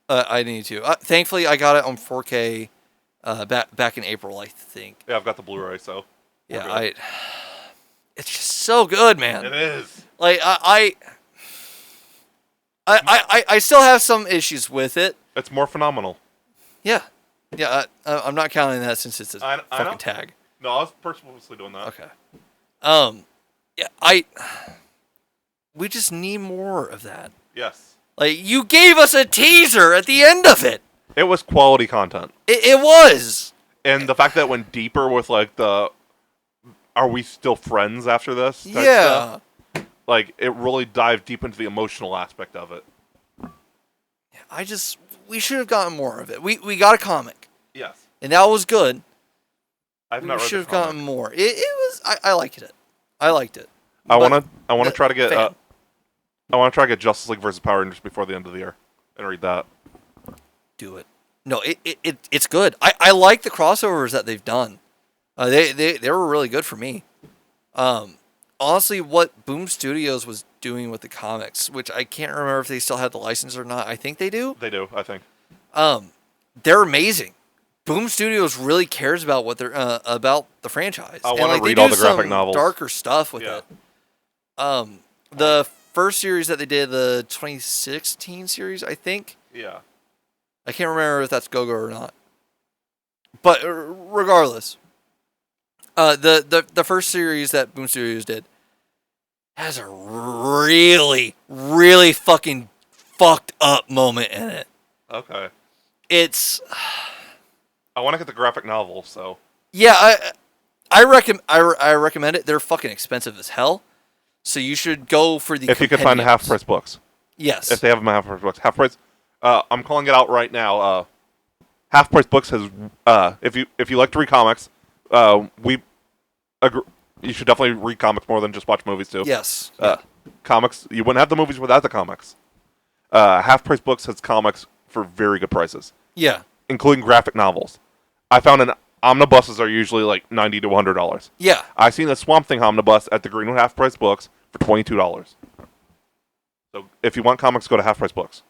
I need to. Thankfully, I got it on 4K back in April, I think. Yeah, I've got the Blu-ray, so. Yeah, it's just so good, man. It is. Like I still have some issues with it. It's more phenomenal. Yeah. Yeah, I'm not counting that since it's a I fucking know. tag. No, I was purposely doing that. Okay. Yeah, we just need more of that. Yes. Like, you gave us a teaser at the end of it. It was quality content. It was. And the fact that it went deeper with, like, the are we still friends after this? Type Yeah. stuff. Like, it really dived deep into the emotional aspect of it. We should have gotten more of it. We got a comic, Yes. and that was good. I've We not read should the have gotten comic. more. It was. I liked it. I liked it. I But want to try to get fan. I want to try to get Justice League versus Power Rangers before the end of the year and read that. Do it. No, it's good. I like the crossovers that they've done. They were really good for me. Honestly, what Boom Studios was doing with the comics, which I can't remember if they still had the license or not. I think they do. They do, I think. They're amazing. Boom Studios really cares about what they're about the franchise. I And, wanna like, they read all do the graphic some novels. darker stuff with Yeah. it. The first series that they did, the 2016 series, I think. Yeah. I can't remember if that's Go-Go or not. But regardless, the first series that Boom Studios did has a really, really fucking fucked up moment in it. Okay. It's I want to get the graphic novel, so. yeah, I recommend it. They're fucking expensive as hell, so you should go for the. If you could find compendiums. half price books. Yes. If they have them at half price books. Half price. I'm calling it out right now. Half price books has. If you like to read comics, we agree. You should definitely read comics more than just watch movies too. Yes. Comics. You wouldn't have the movies without the comics. Half price books has comics for very good prices, Yeah. including graphic novels. I found omnibuses are usually like $90 to $100. Yeah. I seen a Swamp Thing omnibus at the Greenwood Half Price Books for $22. So if you want comics, go to Half Price Books.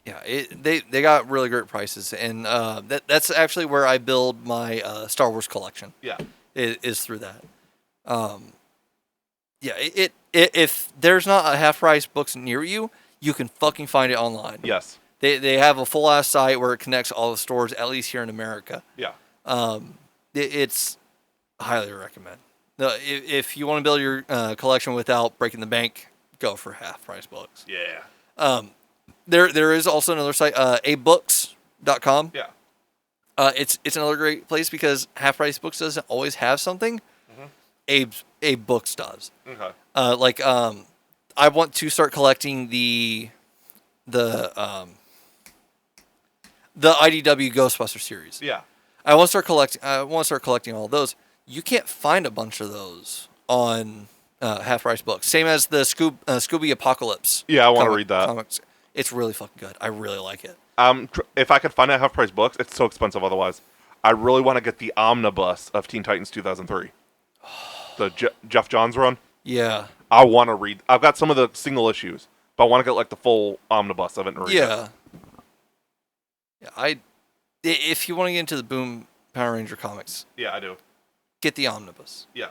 Yeah. They got really great prices, and that's actually where I build my Star Wars collection. Yeah. Is through that. Yeah. If there's not a half price books near you, you can fucking find it online. Yes. They have a full ass site where it connects all the stores, at least here in America. Yeah. It's highly recommend. No, if you want to build your collection without breaking the bank, go for half price books. Yeah. There is also another site, abooks.com. Yeah. It's another great place because half price books doesn't always have something. Abe Books does. Okay. I want to start collecting the IDW Ghostbuster series. Yeah. I want to start collecting all those. You can't find a bunch of those on half price books. Same as the Scooby Apocalypse. Yeah, I want to read that. Comics. It's really fucking good. I really like it. If I could find out Half Price Books, it's so expensive otherwise. I really want to get the omnibus of Teen Titans 2003. The Jeff Johns run. Yeah. I want to read. I've got some of the single issues, but I want to get like the full omnibus of it and read it. Yeah. Yeah. if you want to get into the Boom Power Ranger comics, Yeah, I do. get the omnibus Yeah.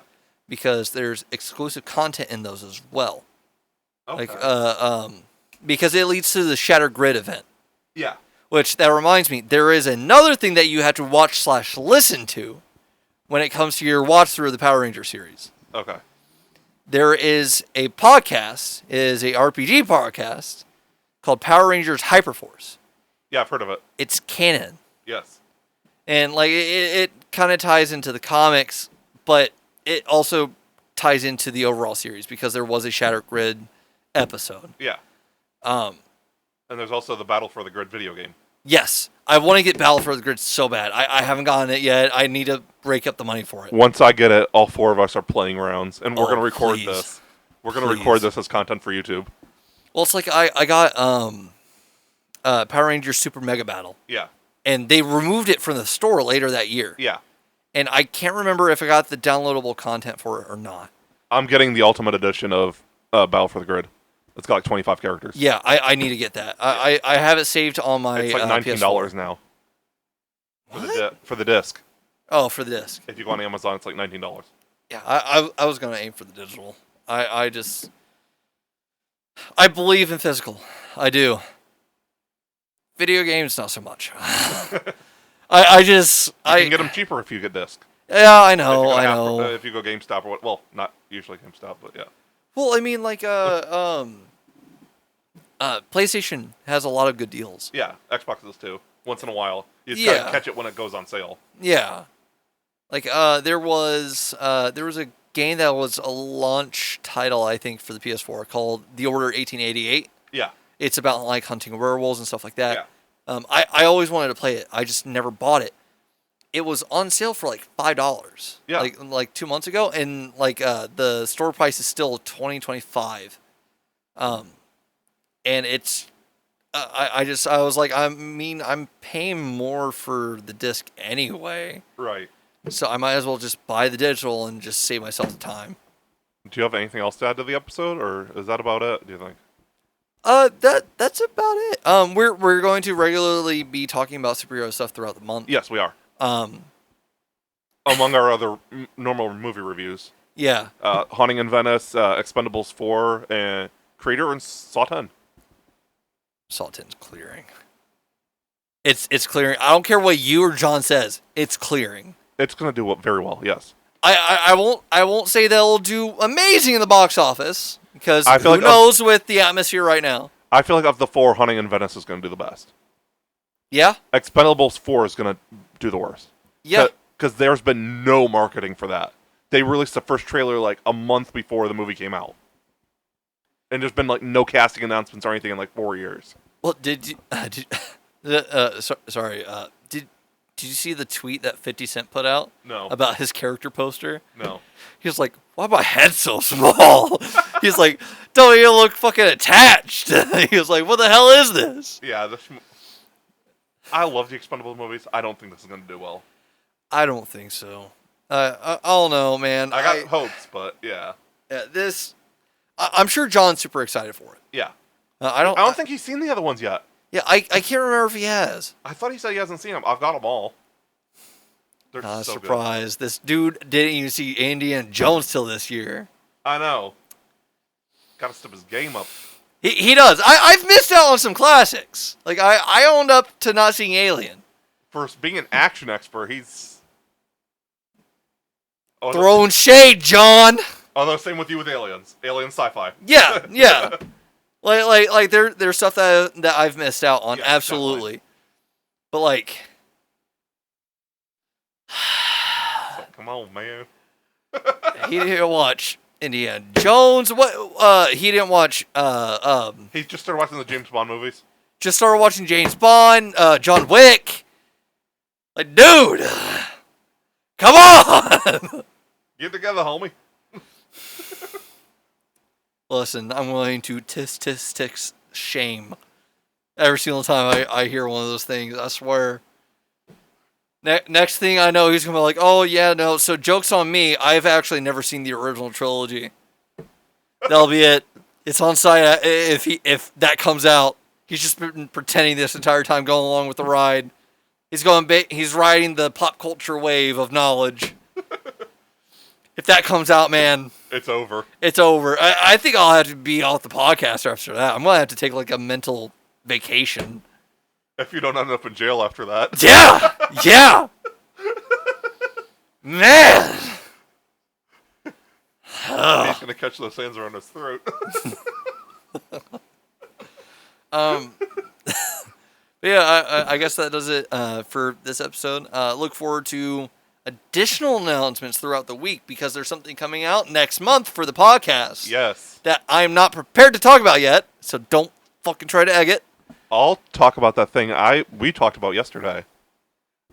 because there's exclusive content in those as well. Okay. Because it leads to the Shattered Grid event. yeah. Which, that reminds me, there is another thing that you have to watch/listen to when it comes to your watch through of the Power Ranger series. Okay. There is a podcast, it is a RPG podcast called Power Rangers Hyperforce. Yeah, I've heard of it. It's canon. Yes. And like it kind of ties into the comics, but it also ties into the overall series because there was a Shattered Grid episode. Yeah. And there's also the Battle for the Grid video game. Yes, I want to get Battle for the Grid so bad. I haven't gotten it yet. I need to break up the money for it. Once I get it, all 4 of us are playing rounds, and we're going to record please. this. We're going to record this as content for YouTube. Well, it's like I got Power Rangers Super Mega Battle, Yeah. and they removed it from the store later that year. Yeah. And I can't remember if I got the downloadable content for it or not. I'm getting the Ultimate Edition of Battle for the Grid. It's got like 25 characters. Yeah, I need to get that. I have it saved on my It's like $19 PS4. now. What? For the disc. Oh, for the disc. If you go on Amazon, it's like $19. Yeah, I was going to aim for the digital. I believe in physical. I do. Video games, not so much. I You can get them cheaper if you get disc. Yeah, I know, I know. If you go GameStop or what? Well, not usually GameStop, but yeah. Well, I mean, like, PlayStation has a lot of good deals. Yeah, Xbox does too. Once in a while, you just Yeah. gotta catch it when it goes on sale. Yeah, like there was a game that was a launch title, I think, for the PS4 called The Order 1888. Yeah, It's about like hunting werewolves and stuff like that. yeah, I always wanted to play it. I just never bought it. It was on sale for like $5. Yeah. Like 2 months ago, and like the store price is still $20-$25. And it's I was like, I'm paying more for the disc anyway, right. so I might as well just buy the digital and just save myself the time. Do you have anything else to add to the episode, or is that about it? Do you think? That's about it. We're going to regularly be talking about superhero stuff throughout the month. Yes, we are. Um, Among our other normal movie reviews, yeah. Haunting in Venice, Expendables 4, and Creator and Saw 10. Saw 10's clearing. It's clearing. I don't care what you or John says. It's clearing. It's gonna do very well. Yes. I won't say they'll do amazing in the box office because I feel who like knows with the atmosphere right now. I feel like of the 4, Haunting in Venice is gonna do the best. Yeah. Expendables 4 is gonna do the worst. Yeah. Because there's been no marketing for that. They released the first trailer like a month before the movie came out, and there's been like no casting announcements or anything in like 4 years. Well, did you did you see the tweet that 50 Cent put out No. about his character poster? No. He was like, "Why my head so small?" He's like, "Don't you look fucking attached?" He was like, "What the hell is this?" Yeah. I love the Expendables movies. I don't think this is gonna do well. I don't think so. I don't know, man. I got hopes, but yeah. I'm sure John's super excited for it. Yeah. I don't. I don't think he's seen the other ones yet. Yeah, I can't remember if he has. I thought he said he hasn't seen them. I've got them all. They're so good. Surprised. This dude didn't even see Indiana Jones till this year. I know. Gotta step his game up. He does. I've missed out on some classics. Like I owned up to not seeing Alien. For being an action expert, he's Throwing shade, John. Although same with you with aliens. Alien sci-fi. Yeah, yeah. like there's stuff that I've missed out on, Yeah, absolutely. definitely. But like So, come on, man. he didn't watch Indiana Jones. What he didn't watch He just started watching the James Bond movies. just started watching James Bond, John Wick. Like, dude, come on. Get together, homie. Listen, I'm willing to tisk shame every single time I hear one of those things. I swear. Next thing I know, he's gonna be like, "Oh yeah, no." So joke's on me. I've actually never seen the original trilogy. That'll be it. It's on site if that comes out. He's just been pretending this entire time, going along with the ride. He's he's riding the pop culture wave of knowledge. If that comes out, man, It's over. it's over. I think I'll have to be off the podcast after that. I'm gonna have to take like a mental vacation. If you don't end up in jail after that. Yeah, yeah, man. He's gonna catch those hands around his throat. Yeah, I guess that does it for this episode. Look forward to additional announcements throughout the week because there's something coming out next month for the podcast Yes. that I'm not prepared to talk about yet. So don't fucking try to egg it. I'll talk about that thing we talked about yesterday.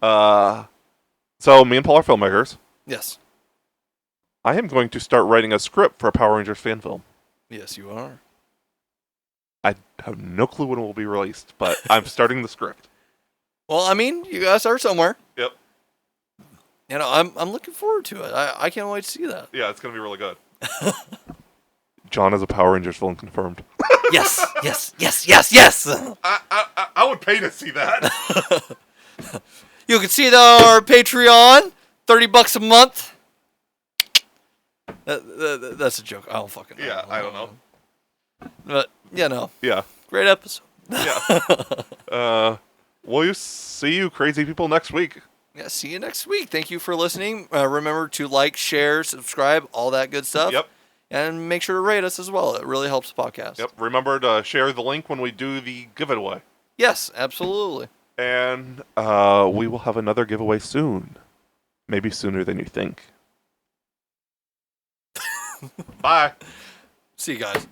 So me and Paul are filmmakers. Yes, I am going to start writing a script for a Power Rangers fan film. yes, you are. I have no clue when it will be released, but I'm starting the script. Well, I mean, you guys are somewhere. Yep. You know, I'm looking forward to it. I can't wait to see that. Yeah, it's gonna be really good. John is a Power Rangers villain confirmed. Yes, yes, yes, yes, yes. I would pay to see that. You can see it on our Patreon, $30 a month. That's a joke. I don't fucking know. Yeah, I don't know. But, you know, Yeah. great episode. Yeah. We'll see you crazy people next week. Yeah, see you next week. Thank you for listening. Remember to like, share, subscribe, all that good stuff. Yep. And make sure to rate us as well. It really helps the podcast. Yep. Remember to share the link when we do the giveaway. Yes, absolutely. And we will have another giveaway soon. Maybe sooner than you think. Bye. See you guys.